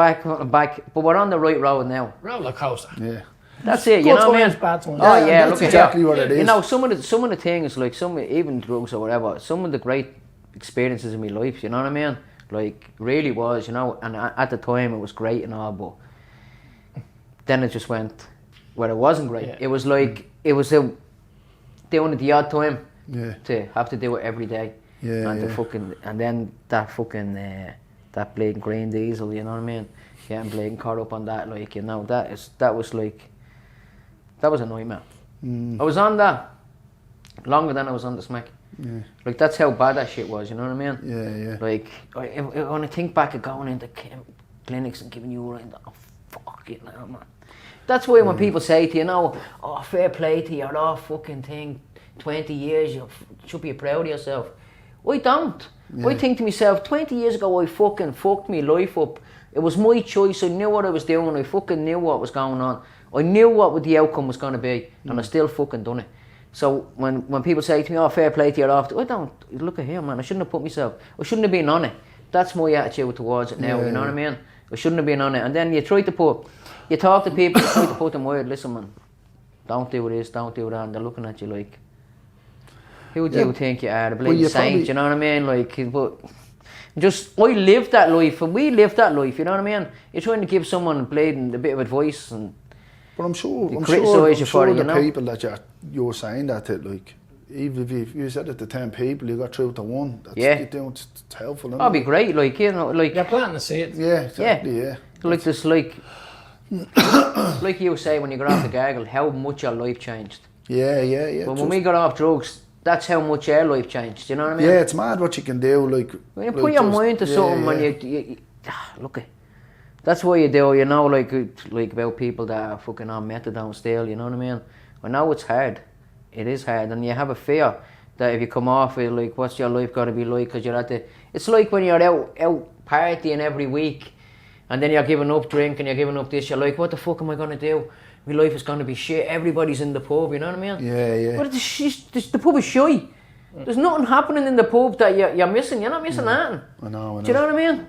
back, but we're on the right road now. roller coaster. Yeah. That's it, Good what I mean? times, bad times. Oh yeah, that's look exactly at what it is. You know, some of the things, like even drugs or whatever, some of the great experiences in my life, you know what I mean? Like really was, and at the time it was great and all, but then it just went where it wasn't great. Yeah. It was like it was doing it the odd time Yeah. to have to do it every day. Yeah, And yeah. the fucking, and then that fucking, that bleeding green diesel, you know what I mean? Getting bleeding caught up on that, like, you know, that was a nightmare. I was on that longer than I was on the smack. Yeah. Like, that's how bad that shit was, you know what I mean? Yeah, yeah. Like, when I think back of going into clinics and giving you urine, oh, fuck it now, man. That's why when people say to you, know, oh, fair play to you, oh, fucking thing, 20 years, you should be proud of yourself. I don't. Yeah. I think to myself, 20 years ago, I fucking fucked my life up. It was my choice. I knew what I was doing. I fucking knew what was going on. I knew what the outcome was going to be, and I still fucking done it. So when people say to me, oh, fair play to you, I don't. Look at here, man. I shouldn't have put myself. I shouldn't have been on it. That's my attitude towards it now. Yeah, you know yeah. what I mean? I shouldn't have been on it. And then you talk to people, you try to put them word. Listen, man, don't do this, don't do that. And they're looking at you like, who do you think you are? The bleeding saint, you know what I mean? Like, but just, I lived that life, and we lived that life, you know what I mean? You're trying to give someone bleeding a bit of advice, and But I'm sure you know? the people that you're saying that to, like, even if you said it to 10 people, you got through to one. That's, it's helpful. Isn't that'd be it? great, like, you know, like. You're planting the seeds. Yeah, exactly, yeah. Like this, like you say when you got off the gargle, how much your life changed. Yeah. But when we got off drugs, that's how much our life changed. You know what I mean? Yeah, it's mad what you can do. Like, when you put your mind to something, when you look at. That's what you do, you know, like about people that are fucking on methadone still. You know what I mean? I know it's hard. It is hard, and you have a fear that if you come off it, like, what's your life got to be like? Because you're at the. It's like when you're out partying every week, and then you're giving up drink and you're giving up this. You're like, what the fuck am I gonna do? My life is gonna be shit. Everybody's in the pub. You know what I mean? Yeah. But the pub is shy. There's nothing happening in the pub that you're missing. You're not missing anything. I know. Do you know what I mean?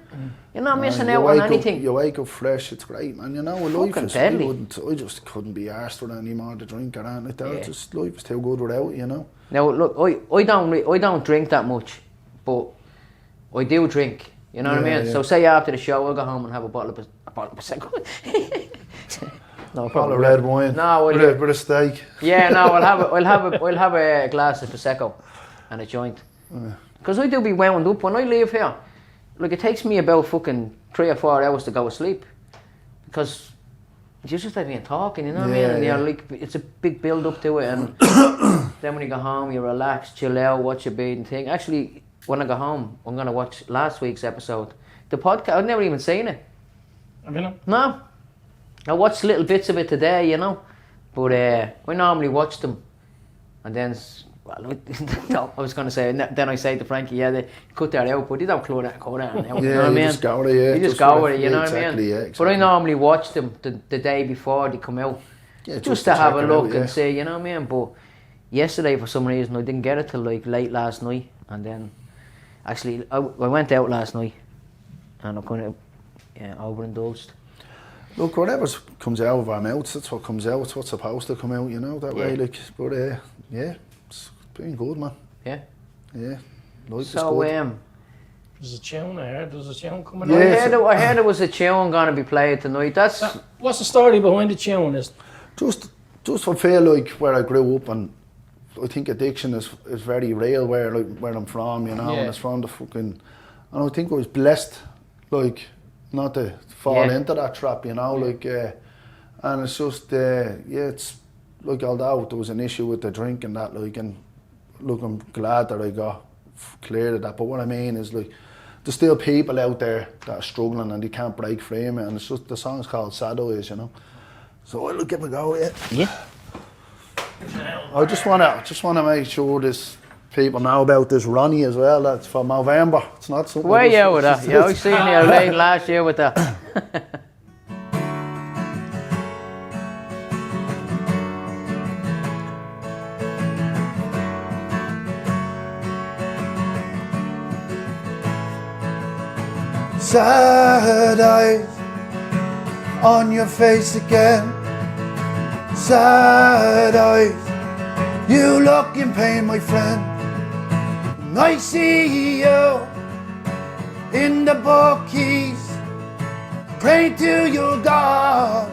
You're not missing out on anything. You wake up fresh, it's great, man. You know, life is, deadly. I just couldn't be arsed with any more to drink or anything like that. Yeah. Just, life is too good without it, you know. Now, look, I don't drink that much, but I do drink. You know what I mean? Yeah. So say after the show, I'll go home and have a bottle of Prosecco. No, probably red wine. No, with a steak. Yeah, no, I'll have a glass of Prosecco and a joint. Because I do be wound up when I leave here. Like, it takes me about fucking 3 or 4 hours to go to sleep, because you just have been talking, you know what I mean? And you're like, it's a big build up to it, and then when you go home, you relax, chill out, watch your beating thing. Actually, when I go home, I'm gonna watch last week's episode. The podcast, I've never even seen it. Have you not? No. I watched little bits of it today, you know, but I normally watch them, and then, well, no, I was going to say, then I say to Frankie, they cut that out, but they don't cut that out. You know what I mean? Just go with it, You just go with it, you know what I mean? Yeah, exactly. But I normally watch them the day before they come out, just to have a look and see, you know what I mean? But yesterday, for some reason, I didn't get it till like late last night, and then, actually, I went out last night, and I kind of overindulged. Look, whatever comes out of our mouths, that's what comes out. It's what's supposed to come out, you know, that way. Like, but it's been good, man. Yeah. Life is good. There's a tune I heard. There's a tune coming out. I heard there was a tune going to be played tonight. What's the story behind the tune? Just I feel like where I grew up, and I think addiction is very real where I'm from, you know, and it's from the fucking. And I think I was blessed, like, not to fall into that trap, you know, like, and it's just, it's like, although there was an issue with the drink and that, like, and look, I'm glad that I got cleared of that, but what I mean is, like, there's still people out there that are struggling and they can't break free of it, and it's just, the song's called Sad Eyes, you know, so I'll give it a go, I just wanna make sure this people know about this Ronnie as well. That's for November. It's not something. Where you with that? Yeah, I seen you late last year with that. Sad eyes on your face again. Sad eyes, you look in pain, my friend. I see you in the bookies, pray to your God.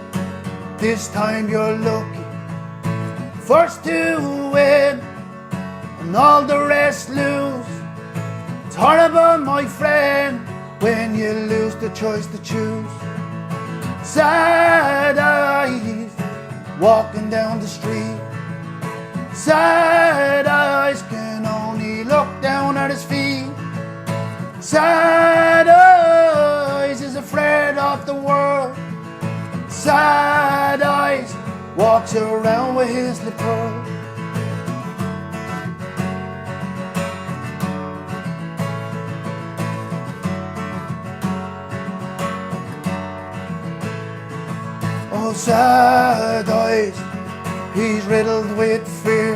This time you're looking first to win. and all the rest lose. It's horrible, my friend, when you lose the choice to choose. Sad eyes walking down the street. Sad eyes can only look down at his feet. Sad eyes is afraid of the world. Sad eyes walks around with his lip curled. Oh, sad eyes, he's riddled with fear.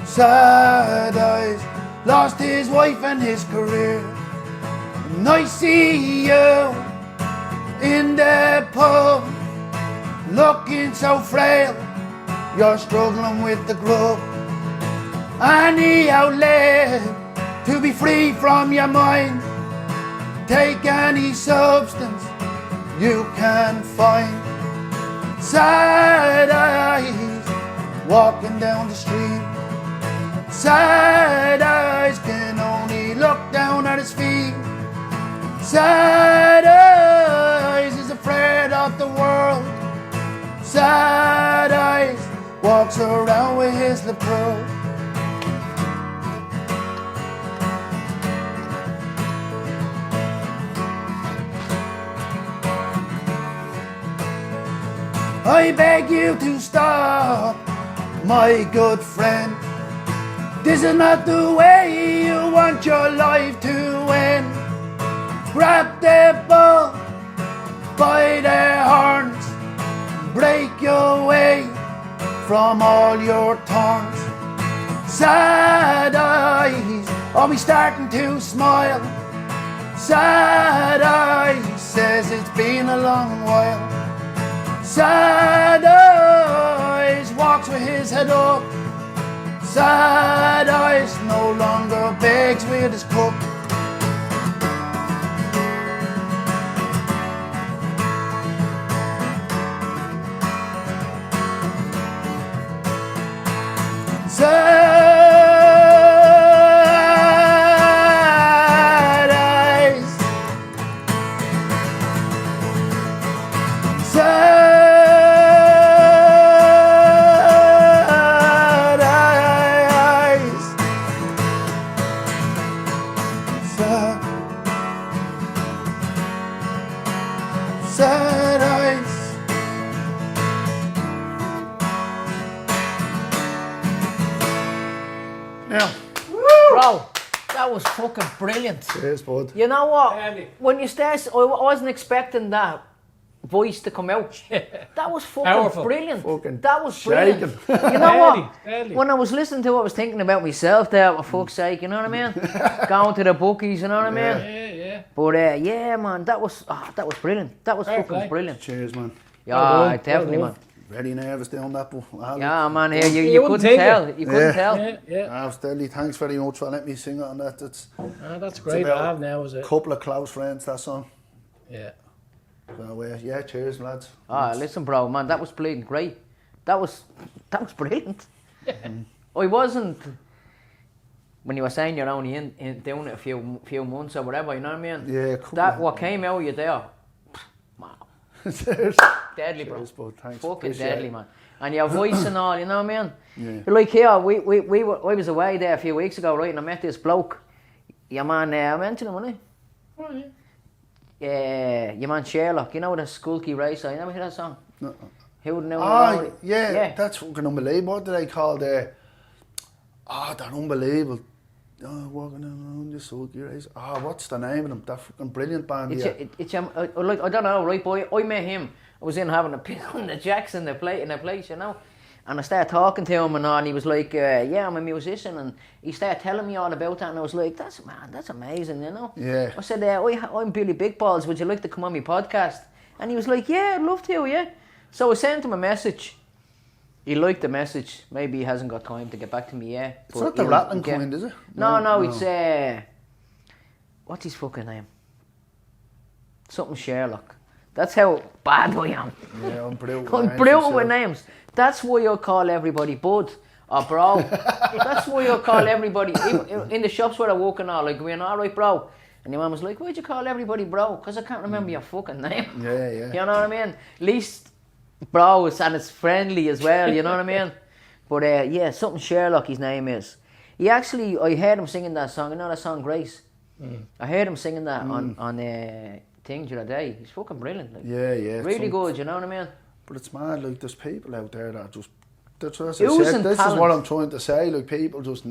Sad eyes, lost his wife and his career. And I see you in the pub, looking so frail, you're struggling with the grub. Any outlet to be free from your mind. Take any substance you can find. Sad eyes walking down the street. Sad eyes can only look down at his feet. Sad eyes is afraid of the world. Sad eyes walks around with his lip curled. I beg you to stop, my good friend. This is not the way you want your life to end. Grab the bull by the horns, break your way from all your thorns. Sad eyes, are we starting to smile? Sad eyes says it's been a long while. Sad eyes walks with his head up. Sad eyes no longer begs with his cup. Sad eyes. Sad eyes. Yeah. Bro, that was fucking brilliant. Cheers, bud. You know what? Early. When you start, I wasn't expecting that voice to come out. That was fucking Powerful. brilliant. Fucking That was brilliant. shaking. You know what? Early. When I was listening to it, I was thinking about myself there, for fuck's sake, you know what I mean? Going to the bookies, you know what I mean? Yeah. But yeah, man, that was brilliant. That was Fair fucking play. brilliant. Cheers, man. Yeah, Well done, definitely, well man. done. Very nervous doing that, but Yeah, man, here you You couldn't wouldn't take tell. it. You couldn't Yeah. tell. Yeah. Absolutely. Thanks very much for letting me sing it on that. It's That's great to about have now, is a it? couple of close friends, that song. Yeah. So yeah, cheers, lads. Listen, bro, man, that was bleeding great. That was brilliant. I wasn't. When you were saying you're only in doing it a few months or whatever, you know what I mean? Yeah, cool. That what came out of you there, Cheers. deadly, bro. Cheers, bud. Thanks. Fucking Appreciate deadly, it. man. And your voice and all, you know what I mean? Yeah. Like here, I was away there a few weeks ago, right, and I met this bloke. Your man, I mentioned him, wasn't Oh, yeah. I? Your man Sherlock, you know the Skulky Racer, you never hear that song? No. Who would know? Oh, yeah, that's fucking unbelievable. What did they call the... Oh, they're unbelievable. Oh, walking around the Sulky Race. Oh, what's the name of them? That fucking brilliant band, It's, yeah. like, I don't know, right, boy? I met him. I was in having a pill on the jacks in the place, you know. And I started talking to him and all, and he was like, yeah, I'm a musician. And he started telling me all about that, and I was like, that's amazing, you know. Yeah. I said, I'm Billy Big Balls, would you like to come on my podcast? And he was like, yeah, I'd love to, yeah. So I sent him a message. He liked the message. Maybe he hasn't got time to get back to me yet. It's not the rattling kind, is it? No, it's, what's his fucking name? Something Sherlock. That's how bad I am. Yeah, I'm brutal. I'm brutal with names. That's why I call everybody Bud, Oh, bro, that's why you call everybody, in the shops where I walk and all, like, going, all right, bro. And your mum was like, why'd you call everybody bro? Because I can't remember your fucking name. Yeah. You know what I mean? At least bro, and it's friendly as well, you know what I mean? But yeah, something Sherlock his name is. He actually, I heard him singing that song, you know that song Grace? I heard him singing that on thing the other day. He's fucking brilliant. Like, Yeah. really good, you know what I mean? But it's mad, like, there's people out there that just, that's what I Oozing said, this is talent. what I'm trying to say, like, people just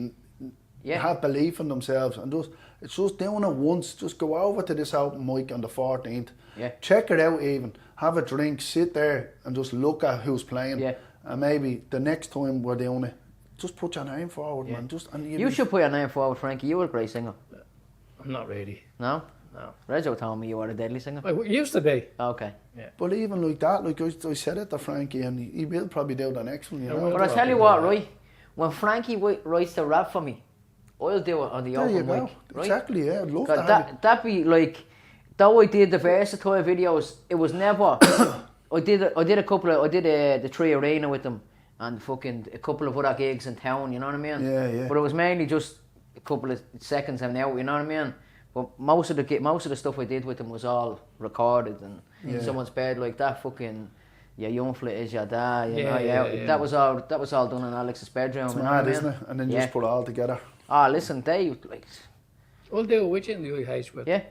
Yeah. have belief in themselves, and just, it's just doing it once, just go over to this open mic on the 14th, check it out even, have a drink, sit there and just look at who's playing, and maybe the next time we're doing it, just put your name forward, man. You should put your name forward, Frankie. You were a great singer. I'm not really. No? No. Rezo told me you were a deadly singer. I used to be. Okay. Yeah. But even like that, like I said it to Frankie, and he will probably do the next one, you know. But I tell you what, right? When Frankie writes the rap for me, I'll do it on the open mic. Right? Exactly, yeah. I'd love to have it. That'd be like, though I did the versatile videos, it was never. I did a couple of, I did the 3 Arena with them, and fucking a couple of other gigs in town, you know what I mean? Yeah. But it was mainly just a couple of seconds and out, you know what I mean? But most of the stuff I did with them was all recorded, and in someone's bed like that fucking, your young flit is your dad, you know, that was all done in Alex's bedroom. It's you know mad, what I mean? isn't it? And then you just put it all together. Ah, listen, they like. We'll do it with you in the IH with the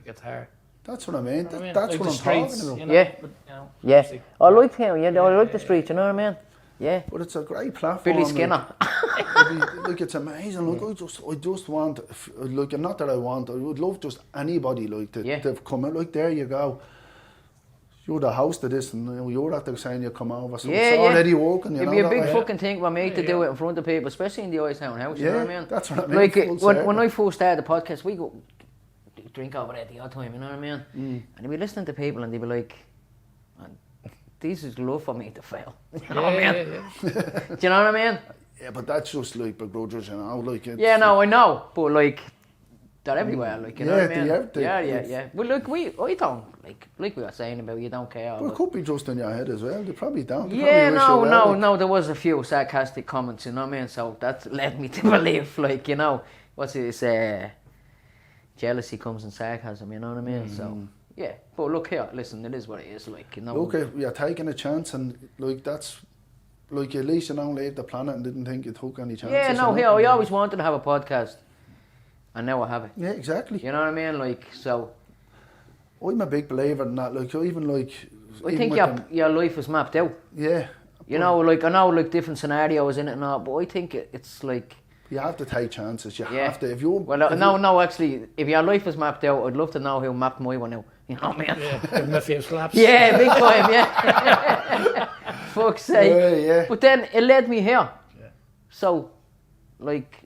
guitar. That's what I mean. That's like what the I'm streets, talking about. you know, Yeah. but, you know, Yeah, obviously- I like him. Yeah, I like the streets. You know what I mean? Yeah. But it's a great platform. Billy Skinner. Like it's amazing. Look, I just want, like, not that I want, I would love just anybody like to come out. Like, there you go. You're the host of this, and you're at the saying you come over. So it's already working. It'd be a big fucking thing for me to do it in front of people, especially in the Ice Town house. You know what I mean? That's what I mean. Like when I first started the podcast, we go drink over there at the odd time. You know what I mean? And they'd be listening to people, and they'd be like, "This is love for me to fail." You know what I mean? Do you know what I mean? Yeah, but that's just like Big Brothers, you know. Like I know, but like. They're everywhere, like, you know what I mean? Yeah. Well, look, I don't, like we were saying about you don't care. Well, it could be just in your head as well. They probably don't. No, there was a few sarcastic comments, you know what I mean? So that led me to believe, like, you know, what's this, jealousy comes in sarcasm, you know what I mean? So, yeah, but look here, listen, it is what it is, like, you know. Look, you're taking a chance, and, like, that's, like, at least you don't leave the planet and didn't think you took any chances. Yeah, no, here, I always wanted to have a podcast. And now I have it. Yeah, exactly. You know what I mean? Like, so. I'm a big believer in that. Like, even like. I think your life is mapped out. Yeah. You know, like, I know, like, different scenarios in it and all, but I think it's like. You have to take chances. You have to. If you. Well, actually, if your life is mapped out, I'd love to know who mapped my one out. You know what I mean? Yeah, give him a few slaps. Yeah, big time, yeah. Fuck's sake. Yeah. But then it led me here. Yeah. So, like.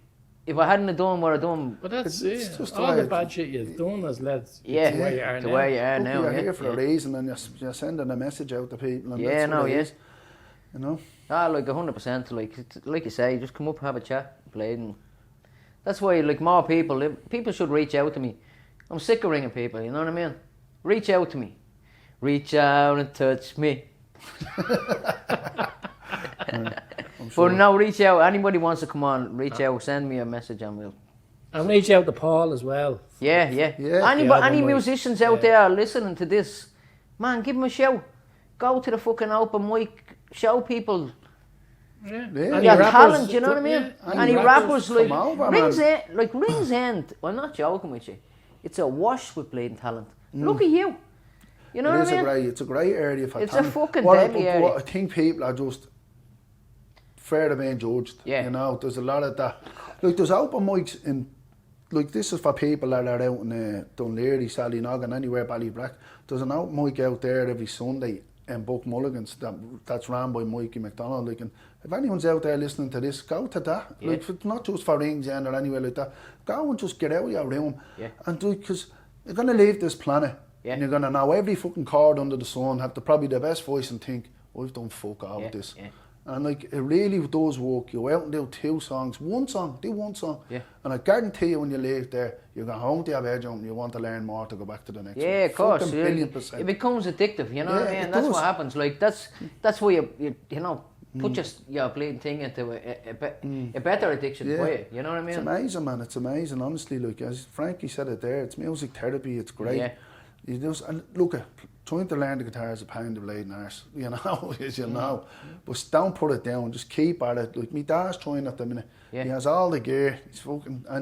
If I hadn't done what I done, but that's it's just all the bad shit you've done has led to where you are now. Where you are now. You're here for a reason, and you're sending a message out to people. And that's what it is, you know. Like 100%. Like you say, just come up, have a chat, play, and that's why like more people should reach out to me. I'm sick of ringing people. You know what I mean? Reach out to me. Reach out and touch me. Sure. But no, reach out. Anybody wants to come on, reach out, send me a message and we'll. And reach out to Paul as well. Yeah. Any musicians out there listening to this, man, give them a shout. Go to the fucking open mic, show people. Yeah. Your talent, you know what I mean? Yeah. Any rappers like over, Ringsender. I'm not joking with you. It's a wash with bleeding talent. Look at you. You know what I mean? It's a great area for it's talent. It's a fucking deadly area. I think people are just fair of being judged. Yeah. You know, there's a lot of that. Like, there's open mics in, like, this is for people that are out in Dunleary, Sallynoggin, anywhere, Ballybrack. There's an open mic out there every Sunday in Buck Mulligan's that's run by Mikey McDonald. Like, and if anyone's out there listening to this, go to that. Yeah. Like, it's not just for Ringsender or anywhere like that. Go and just get out of your room. Yeah. And do, because you're going to leave this planet. Yeah. And you're going to know every fucking chord under the sun, have probably the best voice and think, I've done fuck all with this. Yeah. And like, it really does work. You go out and do 2 songs, do one song. Yeah. And I guarantee you when you leave there, you go home to your bedroom and you want to learn more to go back to the next one. Yeah, of course. Fucking 1,000,000%. It becomes addictive, you know what I mean? It That's does. what happens. Like, that's why you know, put your bleeding thing into a better addiction for you. You know what I mean? It's amazing, man. It's amazing, honestly. Like as Frankie said it there, it's music therapy. It's great. Yeah. You just and look at trying to learn the guitar is a pound of blade in arse, you know, as you know. But don't put it down. Just keep at it. Like my dad's trying at the minute. Yeah. He has all the gear. He's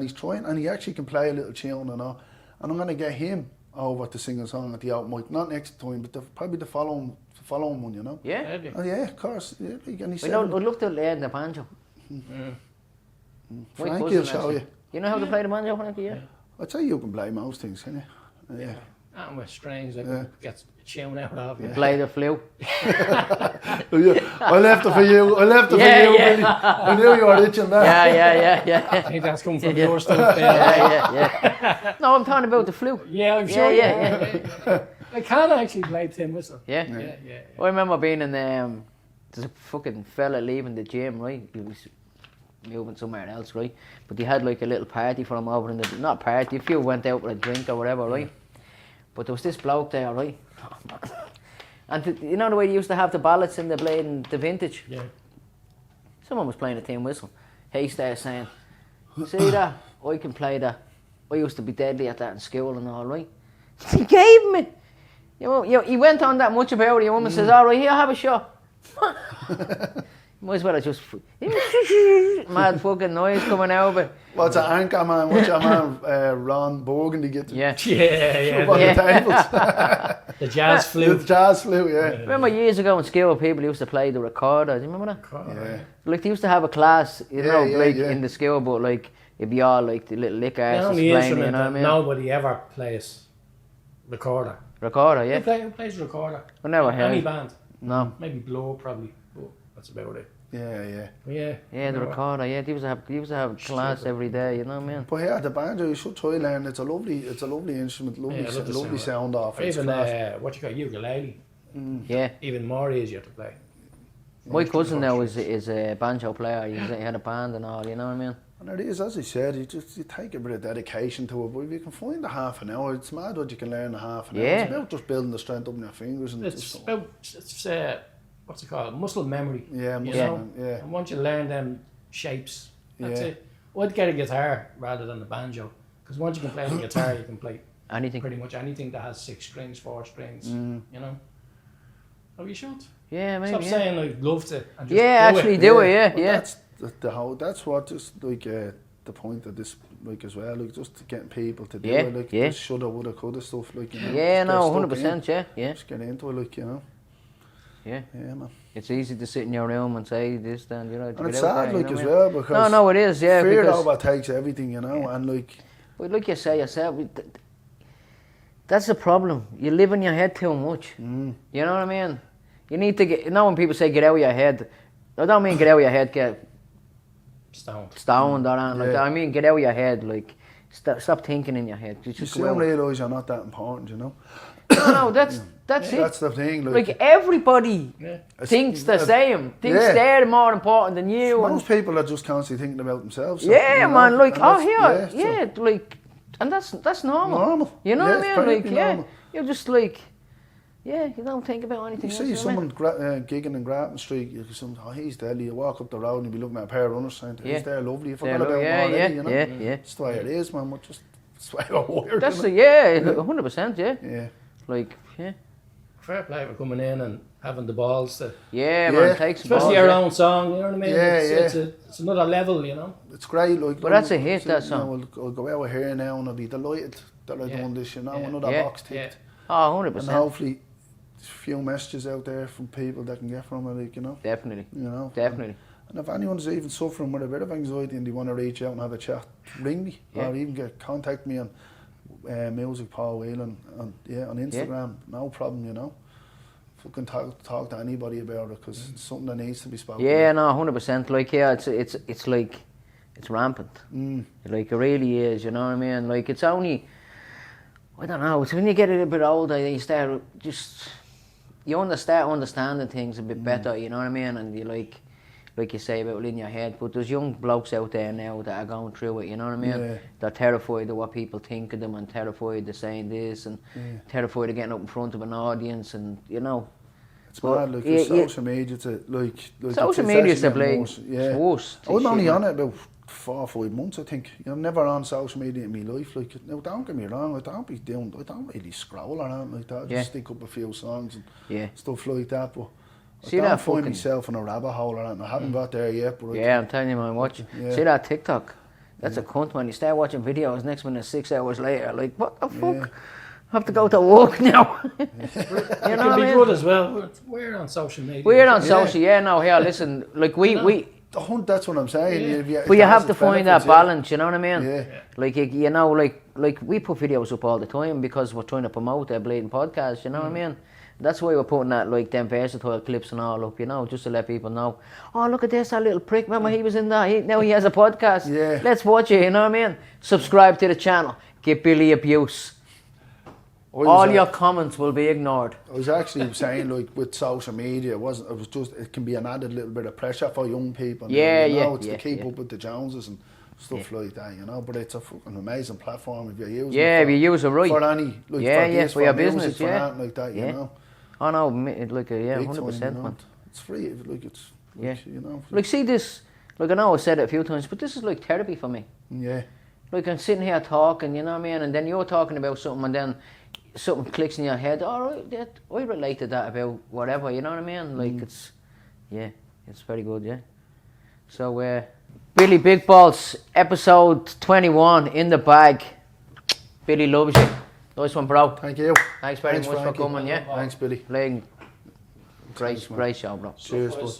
he's trying, and he actually can play a little tune and all. And I'm gonna get him over to sing a song at the out mic, not next time, but probably the following one, you know. Yeah. Oh yeah, of course. Yeah, and he said, I'd love to learn the banjo. Frankie will show you. You know how to play the banjo, Frankie? Yeah. I'd say you can play most things, can you? Yeah. And with strings, I can get a tune out of it. Play the flute. I left it for you. For you, Billy. I knew you were itching that. Yeah. I think that's coming from your stuff. Yeah. No, I'm talking about the flute. Yeah, I'm sure. Yeah. I can actually play tin whistle. Yeah. I remember being in there's a fucking fella leaving the gym, right? He was moving somewhere else, right? But they had like a little party for him over in the, not party, a few went out with a drink or whatever, right? But there was this bloke there, right? And you know the way they used to have the ballots in the blade and the vintage? Yeah. Someone was playing a tin whistle. He started saying, see that? I can play that. I used to be deadly at that in school and all, right? He gave him it. You know, he went on that much about it. Your woman says, all right, here, have a shot. Might as well have just mad fucking noise coming out of it. What's an anchor man? What's your man Ron Burgundy get to Yeah. the tables? The jazz flute. The jazz flute, yeah. Remember years ago in school people used to play the recorder, do you remember that? Yeah. Like they used to have a class, you know, like yeah. in the school, but like it'd be all like the little lick The arses only playing, instrument you know what I mean? nobody ever plays recorder. Recorder, yeah. Who plays recorder? I never heard. Any band. No. Maybe Blow probably. But that's about it. Yeah. Yeah, the recorder, yeah. They used to have class every day, you know what I mean? But yeah, the banjo, you should try learn. It's a lovely instrument, lovely sound off. Even what you call ukulele. Yeah. Even more easier to play. My cousin now is a banjo player. He had a band and all, you know what I mean? And it is, as I said, you take a bit of dedication to it, but if you can find a half an hour, it's mad what you can learn in half an hour. It's about just building the strength up in your fingers. And it's what's it called? Muscle memory. Yeah, And once you learn them shapes, that's it. I'd get a guitar rather than the banjo, because once you can play the guitar, you can play anything. Pretty much anything that has 6 strings, 4 strings, you know. Oh, you should. Yeah, maybe. Stop saying I'd love to. And just do it. Yeah. That's what just like the point of this, like as well, like just getting people to do it, like this shoulda, woulda, coulda stuff, like you know. Yeah, no, 100%. Yeah. Just get into it, like you know. Yeah, man. It's easy to sit in your room and say this, then you know. And it's sad, like as well, because no, it is. Yeah, fear because overtakes everything, you know, and like. But like you say yourself, that's the problem. You live in your head too much. You know what I mean? You need to get. You know when people say get out of your head, I don't mean get out of your head, get stoned or anything like that. I mean get out of your head, like stop thinking in your head. You just soon realise you're not that important, you know. No, that's it. That's the thing. Like everybody thinks the same. Thinks they're more important than you. Most people are just constantly thinking about themselves. So, yeah, man. Like like, and that's normal. You know what I mean? Like normal. You're just like. Yeah, you don't think about anything. You see someone gigging in Grattan Street, you can he's deadly. You walk up the road and you'll be looking at a pair of runners saying, he's there lovely. You forgot about him already, you know? Yeah. That's the way it is, man. We're just, that's the way we're wired. That's 100%, yeah. Like, yeah. Fair play for coming in and having the balls to... Yeah, man, take some balls. Especially your own song, you know what I mean? Yeah, it's another level, you know? It's great, like... But that's a hit, that song. I'll go out here now and I'll be delighted that I've done this, you know? Another box ticked. Oh, 100%. And hopefully... There's a few messages out there from people that can get from it, like, you know. Definitely. You know. Definitely. And if anyone's even suffering with a bit of anxiety and they want to reach out and have a chat, ring me or even contact me on Music Paul Whelan on Instagram. No problem, you know. Fucking talk to anybody about it because it's something that needs to be spoken. Yeah, no, 100%. Like, it's like it's rampant. Like it really is. You know what I mean? Like it's only. I don't know. It's when you get a little bit older, you start start understanding things a bit better, you know what I mean? And you like you say about it in your head, but there's young blokes out there now that are going through it, you know what I mean? Yeah. They're terrified of what people think of them and terrified of saying this and terrified of getting up in front of an audience and, you know. It's mad, like, with social media, to, like social media is the blame. Yeah. It's worse. I was only on it about 4 or 5 months, I think. I'm never on social media in my life. Like, now, don't get me wrong, I don't really scroll around like that. I just stick up a few songs and stuff like that. But I don't find myself in a rabbit hole around. I haven't got there yet. But I'm telling you, man, watching. See that TikTok? That's a cunt, man. You start watching videos, next minute, 6 hours later, like, what the fuck? I have to go to work now. You know what I mean? Good as well. We're on social media. We're on social, now, here, listen, like, that's what I'm saying. But you have to find that balance, you know what I mean? Yeah. Like, you know, like we put videos up all the time because we're trying to promote their bleeding podcast, you know what I mean? That's why we're putting that, like, them versatile clips and all up, you know, just to let people know, oh, look at this, that little prick, remember he was in that, now he has a podcast. Yeah. Let's watch it, you know what I mean? Subscribe to the channel, give Billy abuse. All your comments will be ignored. I was actually saying, like, with social media, it can be an added little bit of pressure for young people. It's to keep up with the Joneses and stuff like that, you know. But it's a fucking amazing platform if you use it. If you use it right. For any, like, for your business, for that, like that, you know. Oh no, like, 100%, time, man. It's free, like, it's, like, you know. Like, see this, like, I know I said it a few times, but this is like therapy for me. Yeah. Like, I'm sitting here talking, you know what I mean, and then you're talking about something, and then something clicks in your head, I relate to that about whatever, you know what I mean? Like, it's very good, So, Billy Big Balls, episode 21, in the bag. Billy loves you. Nice one, bro. Thank you. Thanks very much, Frankie, for coming, Thanks, Billy. Playing great show, bro. Cheers, bud.